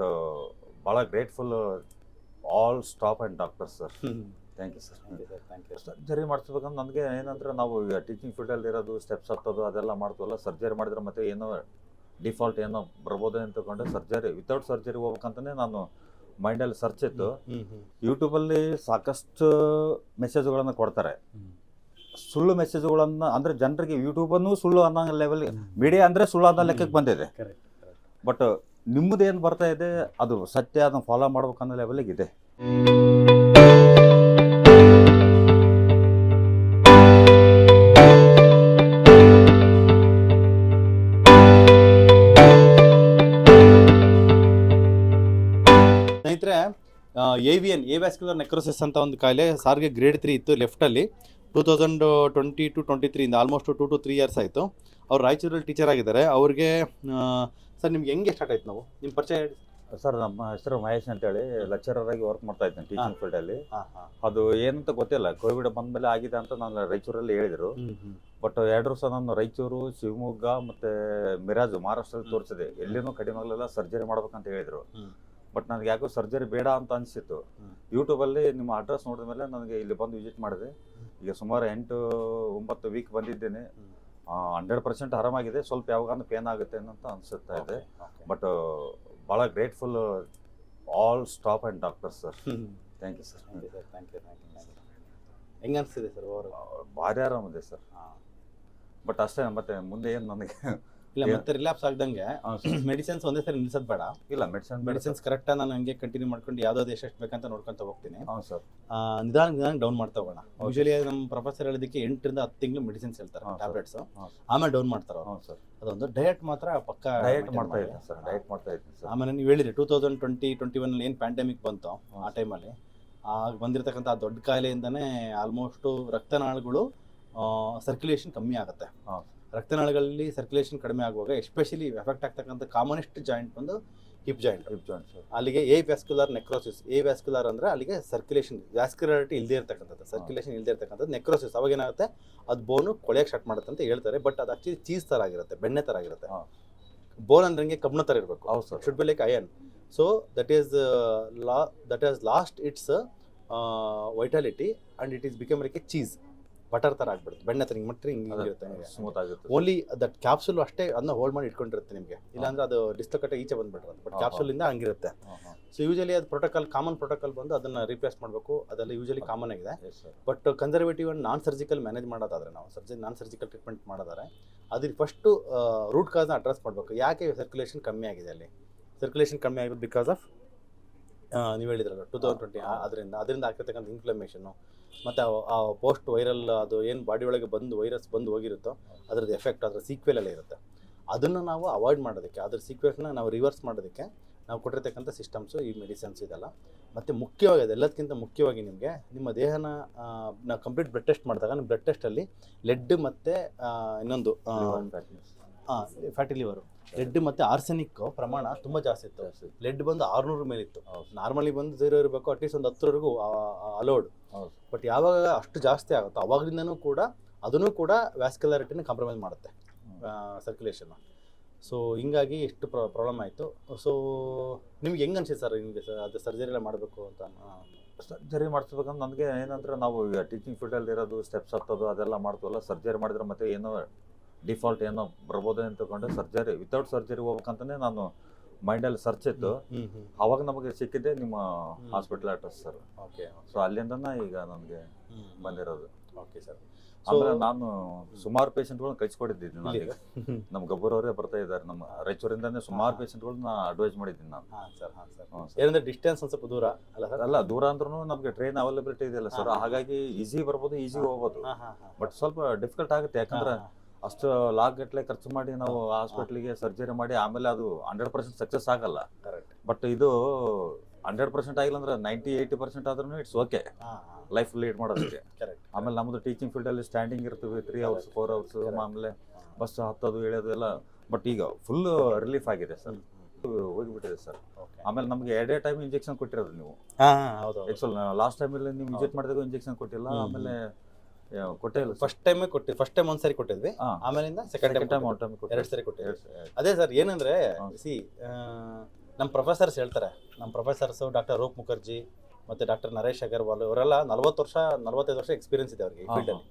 But ಭಾಳ grateful all staff and doctors sir. Thank you sir. Thank you. Surgery ಮಾಡಿಸ್ಬೇಕಂದ್ರೆ ನನಗೆ ಏನಂದ್ರೆ ನಾವು ಈಗ ಟೀಚಿಂಗ್ ಫೀಲ್ಡಲ್ಲಿ ಇರೋದು ಸ್ಟೆಪ್ಸ್ ಹತ್ತೋದು ಅದೆಲ್ಲ ಮಾಡ್ತೀವಲ್ಲ, ಸರ್ಜರಿ ಮಾಡಿದ್ರೆ ಮತ್ತೆ ಏನೋ ಡಿಫಾಲ್ಟ್ ಏನೋ ಬರ್ಬೋದು ಅಂತ ತಗೊಂಡು ಸರ್ಜರಿ ವಿತೌಟ್ ಸರ್ಜರಿ ಹೋಗ್ಬೇಕಂತಲೇ ನಾನು ಮೈಂಡಲ್ಲಿ ಸರ್ಚ್ ಇತ್ತು. ಯೂಟ್ಯೂಬಲ್ಲಿ ಸಾಕಷ್ಟು ಮೆಸೇಜ್ಗಳನ್ನು ಕೊಡ್ತಾರೆ, ಸುಳ್ಳು ಮೆಸೇಜ್ಗಳನ್ನು ಅಂದರೆ ಜನರಿಗೆ ಯೂಟ್ಯೂಬನ್ನು ಸುಳ್ಳು ಅನ್ನೋ ಲೆವೆಲ್, ಮೀಡಿಯಾ ಅಂದರೆ ಸುಳ್ಳು ಅನ್ನೋ ಲೆಕ್ಕಕ್ಕೆ ಬಂದಿದೆ. ಬಟ್ ನಿಮ್ಮದೇನು ಬರ್ತಾ ಇದೆ ಅದು ಸತ್ಯ, ಅದನ್ನು ಫಾಲೋ ಮಾಡ್ಬೇಕನ್ನೋ ಲೆವೆಲಿಗೆ ಇದೆ. ಸ್ನೇಹಿತರೆ, AVN ಎವ್ಯಾಸ್ಕ್ಯುಲರ್ ನೆಕ್ರೋಸಿಸ್ ಅಂತ ಒಂದು ಕಾಯಿಲೆ ಸಾರಿಗೆ ಗ್ರೇಡ್ 3 ಇತ್ತು ಲೆಫ್ಟಲ್ಲಿ. 2020 to 23 ಇಂದ ಆಲ್ಮೋಸ್ಟ್ 2 to 3 ಇಯರ್ಸ್ ಆಯಿತು. ಅವ್ರು ರಾಯಚೂರಲ್ಲಿ ಟೀಚರ್ ಆಗಿದ್ದಾರೆ. ಅವ್ರಿಗೆ ಸರ್ ನಿಮ್ಗೆ ಹೆಂಗೆ ಸ್ಟಾರ್ಟ್ ಆಯ್ತು? ನಾವು ನಿಮ್ಮ ಪರಿಚಯ ಹೇಳಿ ಸರ್. ನಮ್ಮ ಹೆಸರು ಮಹೇಶ್ ಅಂತೇಳಿ, ಲೆಕ್ಚರರ್ ಆಗಿ ವರ್ಕ್ ಮಾಡ್ತಾ ಇದ್ದೀನಿ ಟೀಚಿಂಗ್ ಫೀಲ್ಡಲ್ಲಿ. ಅದು ಏನಂತ ಗೊತ್ತಿಲ್ಲ, ಕೋವಿಡ್ ಬಂದಮೇಲೆ ಆಗಿದೆ ಅಂತ ನಾನು ರಾಯಚೂರಲ್ಲಿ ಹೇಳಿದರು. ಬಟ್ 2 ವರ್ಷ ನಾನು ರಾಯಚೂರು, ಶಿವಮೊಗ್ಗ ಮತ್ತು ಮಿರಾಜು ಮಹಾರಾಷ್ಟ್ರದಲ್ಲಿ ತೋರಿಸಿದೆ. ಎಲ್ಲಿನೂ ಕಡಿಮೆ ಆಗಲಿಲ್ಲ, ಸರ್ಜರಿ ಮಾಡ್ಬೇಕಂತ ಹೇಳಿದರು. ಬಟ್ ನನಗೆ ಯಾಕೋ ಸರ್ಜರಿ ಬೇಡ ಅಂತ ಅನಿಸಿತ್ತು. ಯೂಟ್ಯೂಬಲ್ಲಿ ನಿಮ್ಮ ಅಡ್ರೆಸ್ ನೋಡಿದ ಮೇಲೆ ನನಗೆ ಇಲ್ಲಿ ಬಂದು ವಿಸಿಟ್ ಮಾಡಿದೆ. ಈಗ ಸುಮಾರು 8-9 ವೀಕ್ ಬಂದಿದ್ದೇನೆ. 100% ಆರಾಮಾಗಿದೆ. ಸ್ವಲ್ಪ ಯಾವಾಗ ಪೇನ್ ಆಗುತ್ತೆ ಅಂತ ಅನಿಸುತ್ತಾ ಇದೆ. ಬಟ್ ಭಾಳ grateful all staff and doctors sir. Thank you sir. Thank you. ಹೆಂಗೆ ಅನಿಸ್ತಿದೆ ಸರ್? ಭಾರಿ ಆರಾಮಿದೆ ಸರ್. ಬಟ್ ಅಷ್ಟೇ, ಮತ್ತೆ ಮುಂದೆ ಏನು ನನಗೆ ಇಲ್ಲ, ಮತ್ತೆ ರಿಲ್ಯಾಪ್ಸ್ ಆಗ್ದಂಗೆ ಮೆಡಿಸಿನ್ಸ್ ಒಂದೇ ಸರಿ ನಿಲ್ಸೋದು ಬೇಡ. ಇಲ್ಲ, ಮೆಡಿಸಿನ್ಸ್ ಕರೆಕ್ಟಾಗಿ ನಾನು ಹಂಗೆ ಕಂಟಿನ್ಯೂ ಮಾಡ್ಕೊಂಡು ಯಾವುದಾದ್ರು ಎಷ್ಟು ಬೇಕಂತ ನೋಡ್ಕೊಂತ ಹೋಗ್ತೀನಿ. ಹಾಂ ಸರ್. ನಿಧಾನ ಡೌನ್ ಮಾಡ್ತಾ ಹೋಗೋಣ. ಯೂಶಲಿ ನಮ್ಮ ಪ್ರೊಫೆಸರ್ ಹೇಳಿದಕ್ಕೆ 8 ರಿಂದ 10 ತಿಂಗಳು ಮೆಡಿಸಿನ್ಸ್ ಹೇಳ್ತಾರೆ, ಟ್ಯಾಬ್ಲೆಟ್ಸ್. ಆಮೇಲೆ ಡೌನ್ ಮಾಡ್ತಾರೆ. ಹಾಂ ಸರ್. ಅದೊಂದು ಡಯಟ್ ಮಾತ್ರ ಪಕ್ಕ ಡಯಟ್ ಮಾಡ್ತಾ ಇದ್ದೀನಿ ಸರ್. ಸರ್. ಆಮೇಲೆ ನೀವು ಹೇಳಿದ್ರಿ 2020-21 ಏನು ಪ್ಯಾಂಡಮಿಕ್ ಬಂತು, ಆ ಟೈಮಲ್ಲಿ ಬಂದಿರತಕ್ಕಂಥ ಆ ದೊಡ್ಡ ಕಾಯಿಲೆಯಿಂದನೇ ಆಲ್ಮೋಸ್ಟು ರಕ್ತನಾಳಗಳು ಸರ್ಕ್ಯುಲೇಷನ್ ಕಮ್ಮಿ ಆಗುತ್ತೆ. ರಕ್ತನಾಳಗಳಲ್ಲಿ ಸರ್ಕ್ಯುಲೇಷನ್ ಕಡಿಮೆ ಆಗುವಾಗ ಎಸ್ಪೆಷಲಿ ಎಫೆಕ್ಟ್ ಆಗ್ತಕ್ಕಂಥ ಕಾಮನೆಸ್ಟ್ ಜಾಯಿಂಟ್ ಬಂದು ಹಿಪ್ ಜಾಯಿಂಟ್. ಅಲ್ಲಿಗೆ ವ್ಯಾಸ್ಕ್ಯುಲರ್ ನೆಕ್ರೋಸಿಸ್. ವ್ಯಾಸ್ಕ್ಯುಲರ್ ಅಂದರೆ ಅಲ್ಲಿಗೆ ಸರ್ಕ್ಯುಲೇಷನ್, ವ್ಯಾಸ್ಕ್ಯುಲಾರಿಟಿ ಇಲ್ಲದೆ ಇರ್ತಕ್ಕಂಥದ್ದು, ಸರ್ಕ್ಯುಲೇಷನ್ ಇಲ್ಲದೆ ಇರ್ತಕ್ಕಂಥದ್ದು ನೆಕ್ರೋಸಿಸ್. ಅವಾಗ ಏನಾಗುತ್ತೆ, ಅದು ಬೋನು ಕೊಳೆಯಕ್ಕೆ ಸ್ಟಾರ್ಟ್ ಮಾಡುತ್ತೆ ಅಂತ ಹೇಳ್ತಾರೆ. ಬಟ್ ಅದು ಆಕ್ಚುಲಿ ಚೀಸ್ ಥರ ಆಗಿರುತ್ತೆ, ಬೆಣ್ಣೆ ಥರ ಆಗಿರುತ್ತೆ. ಬೋನ್ ಅಂದ್ರೆ ಹಂಗೆ ಕಬ್ಬಿಣ ಥರ ಇರಬೇಕು. Should be like iron. So that is lost its vitality and it is become like a cheese, butter ಥರ ಆಗ್ಬಿಡುತ್ತೆ, ಬೆಣ್ಣೆ ಥರ ಹಿಂಗೆ ಮಟ್ರಿ ಹಿಂಗಿರುತ್ತೆ. ಸ್ಮೂತ್ ಆಗುತ್ತೆ. ಓನ್ಲಿ ದಟ್ ಕ್ಯಾಪ್ಸುಲ್ ಅಷ್ಟೇ ಅದನ್ನ ಹೋಲ್ಡ್ ಮಾಡಿ ಇಟ್ಕೊಂಡಿರುತ್ತೆ ನಿಮಗೆ. ಇಲ್ಲಾಂದ್ರೆ ಅದು ಡಿಸ್ಲೊಕೇಟ್ ಈಚೆ ಬಂದ್ಬಿಟ್ಟಿರುತ್ತೆ. ಬಟ್ ಕ್ಯಾಪ್ಸುಲಿಂದ ಹಂಗಿರುತ್ತೆ. ಸೊ ಯೂಶಲಿ ಅದು ಕಾಮನ್ ಪ್ರೋಟೋಕಾಲ್ ಬಂದು ಅದನ್ನು ರಿಪ್ಲೇಸ್ ಮಾಡಬೇಕು. ಅದೆಲ್ಲ ಯೂಶಲಿ ಕಾಮನ್ ಆಗಿದೆ. But conservative and non surgical manage ಮಾಡೋದಾದ್ರೆ, ನಾವು ನಾನ್ ಸರ್ಜಿಕಲ್ ಟ್ರೀಟ್ಮೆಂಟ್ ಮಾಡೋದಾದ್ರೆ ಅದ್ರ ಫಸ್ಟು ರೂಟ್ ಕಾಸ್ನ ಅಡ್ರೆಸ್ ಮಾಡಬೇಕು. ಯಾಕೆ ಸರ್ಕ್ಯುಲೇಷನ್ ಕಮ್ಮಿ ಆಗಿದೆ ಅಲ್ಲಿ? ಸರ್ಕ್ಯುಲೇಷನ್ ಕಮ್ಮಿ ಆಗಿರೋದು ಬಿಕಾಸ್ ಆಫ್ ನೀವು ಹೇಳಿದ್ರಲ್ಲ 2020 ಅದರಿಂದ ಆಗ್ತಿರ್ತಕ್ಕಂಥ ಇನ್ಫ್ಲಮೇಷನ್ನು ಮತ್ತು ಆ ಪೋಸ್ಟ್ ವೈರಲ್, ಅದು ಏನು ಬಾಡಿ ಒಳಗೆ ವೈರಸ್ ಬಂದು ಹೋಗಿರುತ್ತೋ ಅದ್ರದ್ದು ಎಫೆಕ್ಟ್, ಅದರ ಸೀಕ್ವೆಲಲ್ಲೇ ಇರುತ್ತೆ. ಅದನ್ನು ನಾವು ಅವಾಯ್ಡ್ ಮಾಡೋದಕ್ಕೆ, ಅದ್ರ ಸೀಕ್ವೆಲ್ಸ್ನ ನಾವು ರಿವರ್ಸ್ ಮಾಡೋದಕ್ಕೆ ನಾವು ಕೊಟ್ಟಿರ್ತಕ್ಕಂಥ ಸಿಸ್ಟಮ್ಸು ಈ ಮೆಡಿಸಿನ್ಸ್ ಇದೆಲ್ಲ. ಮತ್ತು ಮುಖ್ಯವಾಗಿ ಅದೆಲ್ಲದಕ್ಕಿಂತ ಮುಖ್ಯವಾಗಿ ನಿಮಗೆ ನಿಮ್ಮ ದೇಹನ ನಾವು ಕಂಪ್ಲೀಟ್ ಬ್ಲಡ್ ಟೆಸ್ಟ್ ಮಾಡಿದಾಗ ನಿಮ್ಮ ಬ್ಲಡ್ ಟೆಸ್ಟಲ್ಲಿ ಲೆಡ್ ಮತ್ತು ಇನ್ನೊಂದು ಫ್ಯಾಟಿ ಲಿವರು, ಲೆಡ್ ಮತ್ತು ಆರ್ಸೆನಿಕ್ ಪ್ರಮಾಣ ತುಂಬ ಜಾಸ್ತಿ ಇತ್ತು. ಲೆಡ್ ಬಂದು 600 ಮೇಲಿತ್ತು. ನಾರ್ಮಲಿ ಬಂದು 0 ಇರಬೇಕು, ಅಟ್ಲೀಸ್ಟ್ ಒಂದು 10ವರೆಗೂ ಅಲೋಡ್. ಬಟ್ ಯಾವಾಗ ಅಷ್ಟು ಜಾಸ್ತಿ ಆಗುತ್ತೋ ಅವಾಗಲಿಂದನೂ ಕೂಡ ಅದನ್ನು ಕೂಡ ವ್ಯಾಸ್ಕ್ಯುಲಾರಿಟಿನ ಕಾಂಪ್ರಮೈಸ್ ಮಾಡುತ್ತೆ, ಸರ್ಕ್ಯುಲೇಷನ್. ಸೊ ಹಿಂಗಾಗಿ ಎಷ್ಟು ಪ್ರಾಬ್ಲಮ್ ಆಯಿತು. ಸೊ ನಿಮ್ಗೆ ಹೆಂಗೆ ಅನ್ಸಿದೆ ಸರ್ ನಿಮಗೆ ಅದು ಸರ್ಜರಿ ಎಲ್ಲ ಮಾಡಬೇಕು ಅಂತ? ಸರ್ಜರಿ ಮಾಡಿಸ್ಬೇಕಂದ್ರೆ ನನಗೆ ಏನಂದ್ರೆ ನಾವು ಈಗ ಟೀಚಿಂಗ್ ಫೀಲ್ಡಲ್ಲಿ ಇರೋದು ಸ್ಟೆಪ್ಸ್ ಹತ್ತೋದು ಅದೆಲ್ಲ ಮಾಡ್ತೀವಲ್ಲ, ಸರ್ಜರಿ ಮಾಡಿದ್ರೆ ಮತ್ತೆ ಏನೋ ಡಿಫಾಲ್ಟ್ ಏನೋ ಬರ್ಬೋದು ಅಂತ ತಗೊಂಡು ಸರ್ಜರಿ ವಿತೌಟ್ ಸರ್ಜರಿ ಹೋಗ್ಬೇಕಂತಲೇ ನಾನು ಮೈಂಡಲ್ಲಿ ಸರ್ಚ್ ಇತ್ತು. ಅವಾಗ ನಮಗೆ ಸಿಕ್ಕಿದ್ದೆ ನಿಮ್ಮ hospital address sir. Okay. So ಅಲ್ಲಿಂದನೇ ಈಗ ನನಗೆ ಬಂದಿರೋದು. Okay sir. ಆಮೇಲೆ ನಾನು ಸುಮಾರು ಪೇಷಂಟ್ಗಳನ್ನ ಕಳಿಸ್ಕೊಟ್ಟಿದ್ದೀನಿ. ನಾನೀಗ ನಮ್ಮ ಗಬ್ಬರವರೇ ಬರ್ತಾ ಇದ್ದಾರೆ, ನಮ್ಮ ರಾಯಚೂರಿಂದಾನೇ ಸುಮಾರು ಪೇಷಂಟ್ಗಳನ್ನ ಅಡ್ವೈಸ್ ಮಾಡಿದ್ದೀನಿ ನಾನು. ಏನಂದ್ರೆ ಡಿಸ್ಟೆನ್ಸ್ ಒಂದು ಸ್ವಲ್ಪ ದೂರ ಅಲ್ಲ ಸರ್? ಅಲ್ಲ, ದೂರ ಅಂದ್ರೂ ನಮಗೆ ಟ್ರೈನ್ ಅವೈಲಬಿಲಿಟಿ ಇದೆಯಲ್ಲ ಸರ್, ಹಾಗಾಗಿ ಈಸಿ ಬರ್ಬೋದು, ಈಸಿ ಹೋಗ್ಬೋದು. ಬಟ್ ಸ್ವಲ್ಪ ಡಿಫಿಕಲ್ಟ್ ಆಗುತ್ತೆ, ಯಾಕಂದ್ರೆ ಅಷ್ಟು ಲಾಕ್ ಗಟ್ಟಲೆ ಖರ್ಚು ಮಾಡಿ ನಾವು ಹಾಸ್ಪಿಟ್ಲಿಗೆ ಸರ್ಜರಿ ಮಾಡಿ ಆಮೇಲೆ ಅದು 100% ಸಕ್ಸಸ್ ಆಗಲ್ಲ. ಬಟ್ ಇದು 100% ಆಗಿಲ್ಲ ಅಂದ್ರೆ 90-80% ಆದ್ರೂ ಇಟ್ಸ್ ಓಕೆ ಲೈಫ್ ಲೀಡ್ ಮಾಡೋದಕ್ಕೆ. ಆಮೇಲೆ ನಮ್ಮದು ಟೀಚಿಂಗ್ ಫೀಲ್ಡಲ್ಲಿ ಸ್ಟ್ಯಾಂಡಿಂಗ್ ಇರ್ತೀವಿ 3 hours 4 hours, ಆಮೇಲೆ ಬಸ್ ಹತ್ತೋದು ಇಳಿಯೋದು ಎಲ್ಲ. ಬಟ್ ಈಗ ಫುಲ್ ರಿಲೀಫ್ ಆಗಿದೆ ಸರ್, ಹೋಗಿಬಿಟ್ಟಿದೆ ಸರ್. ಆಮೇಲೆ ನಮಗೆ 2 ಟೈಮ್ ಇಂಜೆಕ್ಷನ್ ಕೊಟ್ಟಿರೋದು ನೀವು. ಲಾಸ್ಟ್ ಟೈಮಲ್ಲಿ ನೀವು ವಿಸಿಟ್ ಮಾಡಿದಾಗ ಇಂಜೆಕ್ಷನ್ ಕೊಟ್ಟಿಲ್ಲ, ಆಮೇಲೆ ಕೊಟ್ಟೇ ಇಲ್ಲ. ಫಸ್ಟ್ ಟೈಮ್ ಒಂದ್ಸರಿ ಕೊಟ್ಟಿದ್ವಿ, ಆಮೇಲಿಂದ ಸೆಕೆಂಡ್ ಟೈಮ್ 2 ಸರಿ ಕೊಟ್ಟಿದ್ವಿ. ಅದೇ ಸರ್, ಏನಂದ್ರೆ ನಮ್ಮ ಪ್ರೊಫೆಸರ್ಸ್ ಹೇಳ್ತಾರೆ, ನಮ್ಮ ಪ್ರೊಫೆಸರ್ಸು ಡಾಕ್ಟರ್ ರೂಪ್ ಮುಖರ್ಜಿ ಮತ್ತು ಡಾಕ್ಟರ್ ನರೇಶ್ ಅಗರ್ವಾಲ್ ಇವರೆಲ್ಲ 45 ವರ್ಷ ಎಕ್ಸ್ಪೀರಿಯನ್ಸ್ ಇದೆ ಅವ್ರಿಗೆ ಈ ಫೀಲ್ಡಲ್ಲಿ.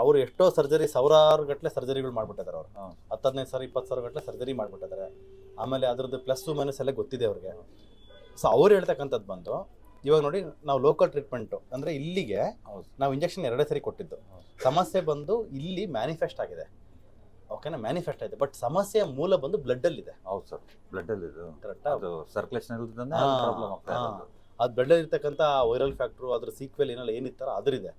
ಅವರು ಎಷ್ಟೋ ಸರ್ಜರಿ, ಸಾವಿರಾರು ಗಟ್ಟಲೆ ಸರ್ಜರಿಗಳು ಮಾಡ್ಬಿಟ್ಟಿದ್ದಾರೆ. ಅವರು 10-15 ಸಾವಿರ 20 ಸಾವಿರ ಗಟ್ಟಲೆ ಸರ್ಜರಿ ಮಾಡ್ಬಿಟ್ಟಿದ್ದಾರೆ. ಆಮೇಲೆ ಅದ್ರದ್ದು ಪ್ಲಸ್ ಮೈನಸ್ ಎಲ್ಲ ಗೊತ್ತಿದೆ ಅವ್ರಿಗೆ. ಸೊ ಅವ್ರು ಹೇಳ್ತಕ್ಕಂಥದ್ದು ಬಂದು, ಇವಾಗ ನೋಡಿ ನಾವು ಲೋಕಲ್ ಟ್ರೀಟ್ಮೆಂಟು ಅಂದರೆ ಇಲ್ಲಿಗೆ ನಾವು ಇಂಜೆಕ್ಷನ್ 2 ಸರಿ ಕೊಟ್ಟಿದ್ದು. ಸಮಸ್ಯೆ ಬಂದು ಇಲ್ಲಿ ಮ್ಯಾನಿಫೆಸ್ಟ್ ಆಗಿದೆ, ಓಕೆನಾ, ಮ್ಯಾನಿಫೆಸ್ಟ್ ಆಗಿದೆ. ಬಟ್ ಸಮಸ್ಯೆಯ ಮೂಲ ಬಂದು ಬ್ಲಡ್ಡಲ್ಲಿದೆ. ಹೌದು ಸರ್, ಬ್ಲಡ್ಡಲ್ಲಿ ಇದು ಕರೆಕ್ಟಾ? ಅದು ಸರ್ಕ್ಯುಲೇಷನ್ ಇಲ್ದಂಗೆ ಪ್ರಾಬ್ಲಮ್ ಆಗ್ತಾ ಇದೆ. ಅದು ಬ್ಲಡ್ಡಲ್ಲಿ ಇರ್ತಕ್ಕಂಥ ವೈರಲ್ ಫ್ಯಾಕ್ಟ್ರು, ಅದ್ರ ಸೀಕ್ವೆಲ್ ಏನೆಲ್ಲ ಏನಿರ್ತಾರೋ ಅದರಿದೆ,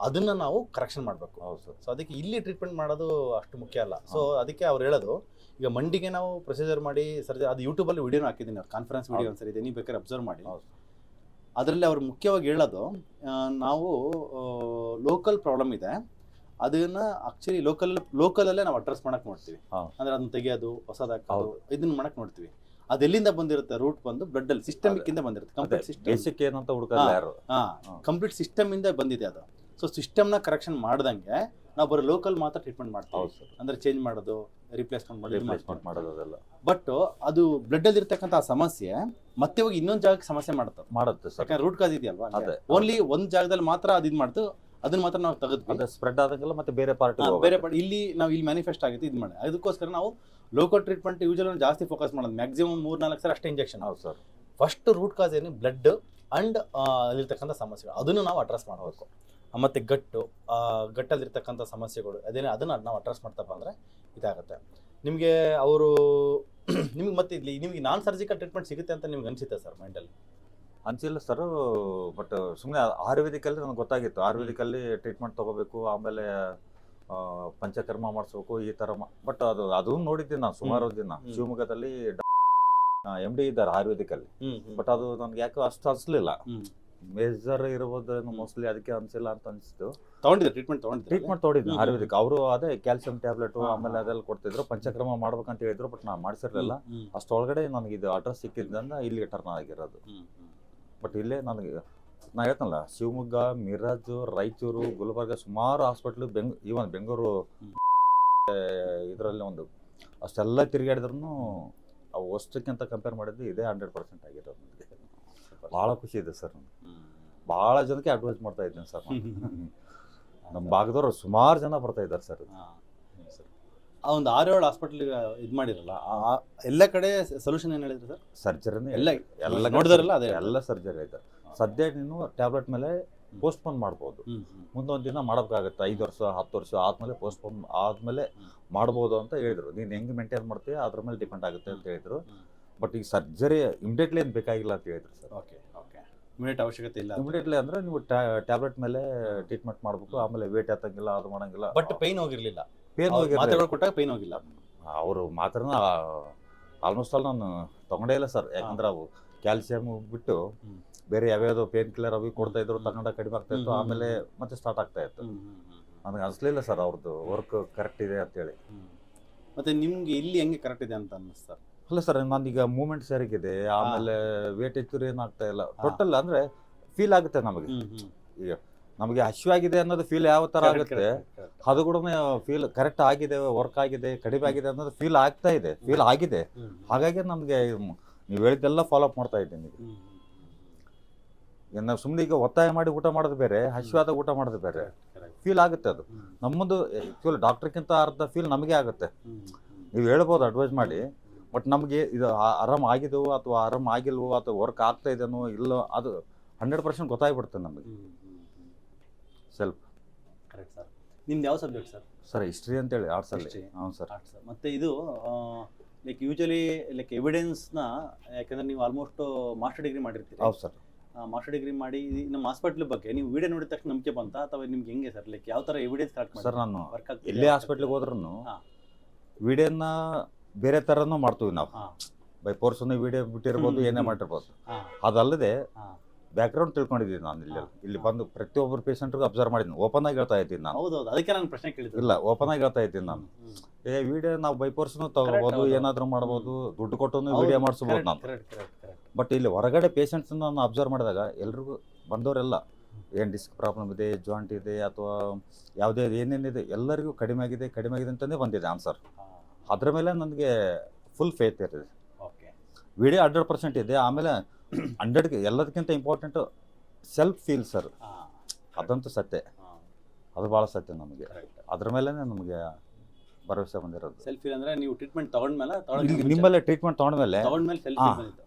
ಅದನ್ನು ನಾವು ಕರೆಕ್ಷನ್ ಮಾಡಬೇಕು. ಹೌದು ಸರ್. ಸೊ ಅದಕ್ಕೆ ಇಲ್ಲಿ ಟ್ರೀಟ್ಮೆಂಟ್ ಮಾಡೋದು ಅಷ್ಟು ಮುಖ್ಯ ಅಲ್ಲ. ಸೊ ಅದಕ್ಕೆ ಅವ್ರು ಹೇಳೋದು, ಈಗ ಮಂಡಿಗೆ ನಾವು ಪ್ರೊಸೀಜರ್ ಮಾಡಿ ಸರ್ಜರಿ, ಅದು ಯೂಟ್ಯೂಬಲ್ಲಿ ವಿಡಿಯೋನ ಹಾಕಿದ್ದೀನಿ, ಅವ್ರು ಕಾನ್ಫರೆನ್ಸ್ ವಿಡಿಯೋ ಒಂದ್ಸರಿ ಇದೆ, ನೀವು ಬೇಕಾದ್ರೆ ಅಬ್ಸರ್ವ್ ಮಾಡಿ. ಅದರಲ್ಲಿ ಅವ್ರು ಮುಖ್ಯವಾಗಿ ಹೇಳೋದು, ನಾವು ಲೋಕಲ್ ಪ್ರಾಬ್ಲಮ್ ಇದೆ, ಅದನ್ನ ಆಕ್ಚುಲಿ ಲೋಕಲಲ್ಲೇ ನಾವು ಅಡ್ರೆಸ್ ಮಾಡಕ್ ನೋಡ್ತೀವಿ. ಅಂದ್ರೆ ಅದನ್ನ ತೆಗೆಯೋದು, ಹೊಸದಾಕೋದು, ಇದನ್ನ ಮಾಡಕ್ ನೋಡ್ತೀವಿ. ಅದೆಲ್ಲಿಂದ ಬಂದಿರುತ್ತೆ? ರೂಟ್ ಬಂದು ಬ್ಲಡ್ ಅಲ್ಲಿ ಸಿಸ್ಟಮಿಕ್ ಇಂದ ಬಂದಿರುತ್ತೆ. ಕಂಪ್ಲೀಟ್ ಸಿಸ್ಟಮ್ ಬೇಸಿಕ್ ಏನಂತ ಹುಡುಕಲ್ಲ ಯಾರು. ಕಂಪ್ಲೀಟ್ ಸಿಸ್ಟಮ್ ಇಂದ ಬಂದಿದೆ ಅದು. ಸೊ ಸಿಸ್ಟಮ್ನ ಕರೆಕ್ಷನ್ ಮಾಡ್ದಂಗೆ ನಾವು ಬರೋ ಲೋಕಲ್ ಮಾತ್ರ ಟ್ರೀಟ್ಮೆಂಟ್ ಮಾಡ್ತೀವಿ. ಅಂದ್ರೆ ಚೇಂಜ್ ಮಾಡೋದು, ರಿಪ್ಲೇಸ್ಮೆಂಟ್ ಮಾಡೋದು ಅದೆಲ್ಲ. ಬಟ್ ಅದು ಬ್ಲಡ್ ಅಲ್ಲಿ ಇರ್ತಕ್ಕಂಥ ಸಮಸ್ಯೆ ಮತ್ತೆ ಹೋಗಿ ಇನ್ನೊಂದು ಜಾಗಕ್ಕೆ ಸಮಸ್ಯೆ ಮಾಡುತ್ತೆ ಸರ್. ಯಾಕಂದ್ರೆ ರೂಟ್ ಕಾಸ್ ಇದೆಯಲ್ವಾ, ಓನ್ಲಿ ಒಂದ್ ಜಾಗದಲ್ಲಿ ಮಾತ್ರ ಅದು ಇದು ಮಾಡ್ತು, ಅದನ್ನ ಮಾತ್ರ ನಾವು ತೆಗೆದ್ವಿ. ಸ್ಪ್ರೆಡ್ ಆದಂಗೆಲ್ಲ ಮತ್ತೆ ಬೇರೆ ಪಾರ್ಟ್ ಇಲ್ಲಿ ನಾವು ಇಲ್ಲಿ ಮ್ಯಾನಿಫೆಸ್ಟ್ ಆಗುತ್ತೆ ಇದು ಮಾಡಿ. ಅದಕ್ಕೋಸ್ಕರ ನಾವು ಲೋಕಲ್ ಟ್ರೀಟ್ಮೆಂಟ್ ಯೂಶಲಿ ಜಾಸ್ತಿ ಫೋಕಸ್ ಮಾಡೋದು. ಮ್ಯಾಕ್ಸಿಮಮ್ 3-4 ಸಲ ಅಷ್ಟೇ ಇಂಜೆಕ್ಷನ್. ಹೌದು ಸರ್. ಫಸ್ಟ್ ರೂಟ್ ಕಾಸ್ ಏನು, ಬ್ಲಡ್ ಅಂಡ್ ಅಲ್ಲಿರ್ತಕ್ಕಂಥ ಸಮಸ್ಯೆಗಳು, ಅದನ್ನು ನಾವು ಅಡ್ರೆಸ್ ಮಾಡಬೇಕು. ಮತ್ತೆ ಗಟ್ಟಲ್ಲಿರ್ತಕ್ಕಂಥ ಸಮಸ್ಯೆಗಳು ಅದನ್ನು ನಾವು ಅಡ್ರೆಸ್ ಮಾಡ್ತಪ್ಪ ಅಂದರೆ ಇದಾಗುತ್ತೆ. ನಿಮಗೆ ಅವರು ನಿಮ್ಗೆ ಮತ್ತೆ ಇಲ್ಲಿ ನಿಮಗೆ ನಾನ್ ಸರ್ಜಿಕಲ್ ಟ್ರೀಟ್ಮೆಂಟ್ ಸಿಗುತ್ತೆ ಅಂತ ನಿಮ್ಗೆ ಅನಿಸುತ್ತೆ ಸರ್ ಮೈಂಡಲ್ಲಿ? ಅನ್ಸಿಲ್ಲ ಸರ್, ಬಟ್ ಸುಮ್ಮನೆ ಆಯುರ್ವೇದಿಕಲ್ಲಿ ನನಗೆ ಗೊತ್ತಾಗಿತ್ತು, ಆಯುರ್ವೇದಿಕಲ್ಲಿ ಟ್ರೀಟ್ಮೆಂಟ್ ತೊಗೋಬೇಕು, ಆಮೇಲೆ ಪಂಚಕರ್ಮ ಮಾಡಿಸ್ಬೇಕು ಈ ಥರ. ಬಟ್ ಅದನ್ನು ನೋಡಿದ್ದೀನಿ ನಾನು ಸುಮಾರು ದಿನ. ಶಿವಮೊಗ್ಗದಲ್ಲಿ MD ಇದ್ದಾರೆ ಆಯುರ್ವೇದಿಕಲ್ಲಿ, ಬಟ್ ಅದು ನನಗೆ ಯಾಕೆ ಅಷ್ಟು ಅನಿಸ್ಲಿಲ್ಲ. ಮೇಜರ್ ಇರ್ಬೋದು ಮೋಸ್ಟ್ಲಿ, ಅದಕ್ಕೆ ಅನಿಸಿಲ್ಲ ಅಂತ ಅನಿಸ್ತು. ಟ್ರೀಟ್ಮೆಂಟ್ ತೊಗೊಂಡಿದ್ದೀನಿ ಆಯುರ್ವೇದಿಕ್. ಅವರು ಅದೇ ಕ್ಯಾಲ್ಸಿಯಂ ಟ್ಯಾಬ್ಲೆಟ್ ಆಮೇಲೆ ಅದೆಲ್ಲ ಕೊಡ್ತಿದ್ರು, ಪಂಚಕ್ರಮ ಮಾಡ್ಬೇಕಂತ ಹೇಳಿದ್ರು, ಬಟ್ ನಾನು ಮಾಡಿಸಿರ್ಲಿಲ್ಲ. ಅಷ್ಟೊಳಗಡೆ ನನಗೆ ಇದು ಅಡ್ರೆಸ್ ಸಿಕ್ಕಿದ್ದಿಂದ ಇಲ್ಲಿ ಟರ್ನ್ ಆಗಿರೋದು. ಬಟ್ ಇಲ್ಲೇ ನನಗೆ ನಾ ಹೇಳ್ತನಲ್ಲ, ಶಿವಮೊಗ್ಗ, ಮಿರಾಜು, ರಾಯಚೂರು, ಗುಲ್ಬರ್ಗ ಸುಮಾರು ಹಾಸ್ಪಿಟ್ಲು, ಈವನ್ ಬೆಂಗಳೂರು ಇದರಲ್ಲಿ ಒಂದು ಅಷ್ಟೆಲ್ಲ ತಿರುಗಾಡಿದ್ರು ಅವು ಅಷ್ಟಕ್ಕಿಂತ ಕಂಪೇರ್ ಮಾಡಿದ್ದು ಇದೇ 100% ಆಗಿರೋದು. ನನಗೆ ಭಾಳ ಖುಷಿ ಇದೆ ಸರ್. ಭಾಳ ಜನಕ್ಕೆ ಅಡ್ವೈಸ್ ಮಾಡ್ತಾ ಇದ್ದೀನಿ ಸರ್. ನಮ್ಮ ಭಾಗದವ್ರು ಸುಮಾರು ಜನ ಬರ್ತಾ ಇದ್ದಾರೆ ಸರ್. ಆ ಒಂದು 6-7 ಹಾಸ್ಪಿಟ್ಲಿಗೆ ಇದು ಮಾಡಿರಲ್ಲ, ಎಲ್ಲ ಕಡೆ ಸೊಲ್ಯೂಷನ್ ಏನು ಹೇಳಿದ್ರು ಸರ್? ಸರ್ಜರಿನೇ ಎಲ್ಲ ನೋಡಿದಾರಲ್ಲ, ಅದೇ ಎಲ್ಲ ಸರ್ಜರಿ ಇದೆ. ಸದ್ಯ ನೀನು ಟ್ಯಾಬ್ಲೆಟ್ ಮೇಲೆ ಪೋಸ್ಟ್ಪೋನ್ ಮಾಡ್ಬೋದು, ಮುಂದೊಂದು ದಿನ ಮಾಡೋಕ್ಕಾಗುತ್ತೆ. 5 ವರ್ಷ 10 ವರ್ಷ ಆದಮೇಲೆ ಪೋಸ್ಟ್ಪೋನ್ ಆದಮೇಲೆ ಮಾಡ್ಬೋದು ಅಂತ ಹೇಳಿದರು. ನೀನು ಹೆಂಗೆ ಮೇಂಟೈನ್ ಮಾಡ್ತೀಯ ಅದ್ರ ಮೇಲೆ ಡಿಪೆಂಡ್ ಆಗುತ್ತೆ ಅಂತ ಹೇಳಿದರು. ಬಟ್ ಈಗ ಸರ್ಜರಿ ಇಮಿಡಿಯೇಟ್ಲಿ ಏನು ಬೇಕಾಗಿಲ್ಲ ಅಂತ ಹೇಳಿದ್ರು ಸರ್. ಓಕೆ, ಇಮಿಡಿಯೇಟ್ ಅವಶ್ಯಕತೆ ಇಲ್ಲ. ಇಮಿಡಿಯೇಟ್ಲಿ ಅಂದರೆ ನೀವು ಟ್ಯಾಬ್ಲೆಟ್ ಮೇಲೆ ಟ್ರೀಟ್ಮೆಂಟ್ ಮಾಡಬೇಕು, ಆಮೇಲೆ ವೇಟ್ ಎತ್ತಂಗಿಲ್ಲ, ಅದು ಮಾಡೋಂಗಿಲ್ಲ. ಬಟ್ ಪೈನ್ ಹೋಗಿರಲಿಲ್ಲ, ಮಾತ್ರೆಗಳು ಕೊಟ್ಟಾಗ ಪೈನ್ ಹೋಗಿಲ್ಲ. ಅವರು ಮಾತ್ರನ ಆಲ್ಮೋಸ್ಟ್ ಆಲ್ ನಾನು ತೊಗೊಂಡೇ ಇಲ್ಲ ಸರ್. ಯಾಕಂದ್ರೆ ಅವು ಕ್ಯಾಲ್ಸಿಯಂ ಬಿಟ್ಟು ಬೇರೆ ಯಾವ್ಯಾವುದೋ ಪೇನ್ ಕಿಲ್ಲರ್ ಅವು ಕೊಡ್ತಾ ಇದ್ರು, ತಗೊಂಡ ಕಡಿಮೆ ಆಗ್ತಾ ಇತ್ತು, ಆಮೇಲೆ ಮತ್ತೆ ಸ್ಟಾರ್ಟ್ ಆಗ್ತಾ ಇತ್ತು. ನನಗೆ ಅನಿಸ್ಲಿಲ್ಲ ಸರ್ ಅವ್ರದ್ದು ವರ್ಕ್ ಕರೆಕ್ಟ್ ಇದೆ ಅಂತೇಳಿ. ಮತ್ತೆ ನಿಮ್ಗೆ ಇಲ್ಲಿ ಹೆಂಗೆ ಕರೆಕ್ಟ್ ಇದೆ ಅಂತ ಅನ್ನಿಸ್ತಾ? ಅಲ್ಲ ಸರ್, ನಾನೀಗ ಮೂಮೆಂಟ್ ಸರಿಗಿದೆ, ಆಮೇಲೆ ವೇಟ್ ಹೆಚ್ಚು ಏನಾಗ್ತಾ ಇಲ್ಲ. ಟೋಟಲ್ ಅಂದರೆ ಫೀಲ್ ಆಗುತ್ತೆ ನಮಗೆ. ಈಗ ನಮಗೆ ಹಸಿವಾಗಿದೆ ಅನ್ನೋದು ಫೀಲ್ ಯಾವ ಥರ ಆಗುತ್ತೆ, ಅದು ಕೂಡ ಫೀಲ್ ಕರೆಕ್ಟ್ ಆಗಿದೆ, ವರ್ಕ್ ಆಗಿದೆ, ಕಡಿಮೆ ಆಗಿದೆ ಅನ್ನೋದು ಫೀಲ್ ಆಗ್ತಾ ಇದೆ, ಫೀಲ್ ಆಗಿದೆ. ಹಾಗಾಗಿ ನಮಗೆ ನೀವು ಹೇಳಿದ್ದೆಲ್ಲ ಫಾಲೋ ಅಪ್ ಮಾಡ್ತಾ ಇದ್ದೀನಿ. ನಾವು ಸುಮ್ಮನೆ ಈಗ ಒತ್ತಾಯ ಮಾಡಿ ಊಟ ಮಾಡೋದು ಬೇರೆ, ಹಸಿವಾದ ಊಟ ಮಾಡೋದು ಬೇರೆ. ಫೀಲ್ ಆಗುತ್ತೆ ಅದು ನಮ್ಮದು. ಆ್ಯಕ್ಚುಲಿ ಡಾಕ್ಟ್ರಿಗಿಂತ ಅರ್ಧ ಫೀಲ್ ನಮಗೆ ಆಗುತ್ತೆ. ನೀವು ಹೇಳ್ಬೋದು ಅಡ್ವೈಸ್ ಮಾಡಿ, ಬಟ್ ನಮಗೆ ಇದು ಆರಾಮ ಆಗಿದೆವೋ ಅಥವಾ ಆರಾಮ ಆಗಿಲ್ವೋ ಅಥವಾ ವರ್ಕ್ ಆಗ್ತಾ ಇದೆನೋ ಇಲ್ಲೋ ಅದು 100% ಗೊತ್ತಾಗ್ಬಿಡುತ್ತೆ ನಮಗೆ ಸೆಲ್ಫ್. Correct sir. ನಿಮ್ದು ಯಾವ ಸಬ್ಜೆಕ್ಟ್ ಸರ್? ಸರ್ ಹಿಸ್ಟ್ರಿ ಅಂತೇಳಿ ಆರ್ಟ್ಸಲ್ಲಿ. ಹೌದು ಸರ್. ಮತ್ತು ಇದು ಯೂಶಲಿ ಎವಿಡೆನ್ಸ್ನ, ಯಾಕಂದರೆ ನೀವು ಆಲ್ಮೋಸ್ಟ್ ಮಾಸ್ಟರ್ ಡಿಗ್ರಿ ಮಾಡಿರ್ತೀರಿ. ಹೌದು ಸರ್. ಮಾಸ್ಟರ್ ಡಿಗ್ರಿ ಮಾಡಿ ನಮ್ಮ ಹಾಸ್ಪಿಟ್ಲ್ ಬಗ್ಗೆ ನೀವು ವಿಡಿಯೋ ನೋಡಿದ ತಕ್ಷಣ ನಂಬಿಕೆ ಬಂತ ಅಥವಾ ನಿಮ್ಗೆ ಹೆಂಗೆ ಸರ್? ಯಾವ ಥರ ಎವಿಡೆನ್ಸ್ ಕಲೆಕ್ಟ್ ಮಾಡಿ? ಸರ್ ನಾನು ಎಲ್ಲೇ ಹಾಸ್ಪಿಟ್ಲಿಗೆ ಹೋದ್ರೂ ವಿಡಿಯೋನ ಬೇರೆ ಥರನೂ ಮಾಡ್ತೀವಿ ನಾವು. ಬೈ ಫೋರ್ಸ್ನ ವಿಡಿಯೋ ಬಿಟ್ಟಿರ್ಬೋದು, ಏನೇ ಮಾಡಿರ್ಬೋದು. ಅದಲ್ಲದೆ ಬ್ಯಾಕ್ಗ್ರೌಂಡ್ ತಿಳ್ಕೊಂಡಿದ್ದೀನಿ ನಾನು. ಇಲ್ಲಿ ಬಂದು ಪ್ರತಿಯೊಬ್ಬರು ಪೇಷಂಟ್ಗೂ ಅಬ್ಸರ್ವ್ ಮಾಡಿದ್ದೀನಿ. ಓಪನ್ ಆಗಿ ಹೇಳ್ತಾ ಇದ್ದೀನಿ ನಾನು. ಹೌದು, ಅದಕ್ಕೆ ನಾನು ಪ್ರಶ್ನೆ ಕೇಳಿದ್ದೆ. ಇಲ್ಲ, ಓಪನ್ ಆಗಿ ಹೇಳ್ತಾ ಇದ್ದೀನಿ ನಾನು. ವಿಡಿಯೋ ನಾವು ಬೈ ಫೋರ್ಸ್ನು ತಗೋಬೋದು, ಏನಾದರೂ ಮಾಡ್ಬೋದು, ದುಡ್ಡು ಕೊಟ್ಟು ವಿಡಿಯೋ ಮಾಡಿಸ್ಬೋದು ನಾನು. ಬಟ್ ಇಲ್ಲಿ ಹೊರಗಡೆ ಪೇಷಂಟ್ಸ್ನ ನಾನು ಅಬ್ಸರ್ವ್ ಮಾಡಿದಾಗ ಎಲ್ರಿಗೂ ಬಂದವರೆಲ್ಲ ಏನು ಡಿಸ್ಕ್ ಪ್ರಾಬ್ಲಮ್ ಇದೆ, ಜಾಯಿಂಟ್ ಇದೆ, ಅಥವಾ ಯಾವುದೇ ಏನೇನಿದೆ ಎಲ್ಲರಿಗೂ ಕಡಿಮೆ ಆಗಿದೆ ಅಂತಲೇ ಬಂದಿದೆ ಆನ್ಸರ್. ಅದ್ರ ಮೇಲೆ ನನಗೆ ಫುಲ್ ಫೇತ್ ಇರುತ್ತೆ. ವಿಡಿಯೋ 100% ಇದೆ. ಆಮೇಲೆ 100ಗೆ ಎಲ್ಲದಕ್ಕಿಂತ ಇಂಪಾರ್ಟೆಂಟ್ ಸೆಲ್ಫ್ ಫೀಲ್ ಸರ್, ಅದಂತೂ ಸತ್ಯ, ಅದು ಭಾಳ ಸತ್ಯ ನಮಗೆ. ಅದ್ರ ಮೇಲೆ ನಮಗೆ ಭರವಸೆ ಬಂದಿರೋದು. ಸೆಲ್ಫಿ ಅಂದ್ರೆ ನೀವು ಟ್ರೀಟ್ಮೆಂಟ್ ತಗೊಂಡ್ಮೇಲೆ ನಿಮ್ಮಲ್ಲೇ ಟ್ರೀಟ್ಮೆಂಟ್ ತಗೊಂಡ್ಮೇಲೆ ಸೆಲ್ಫಿ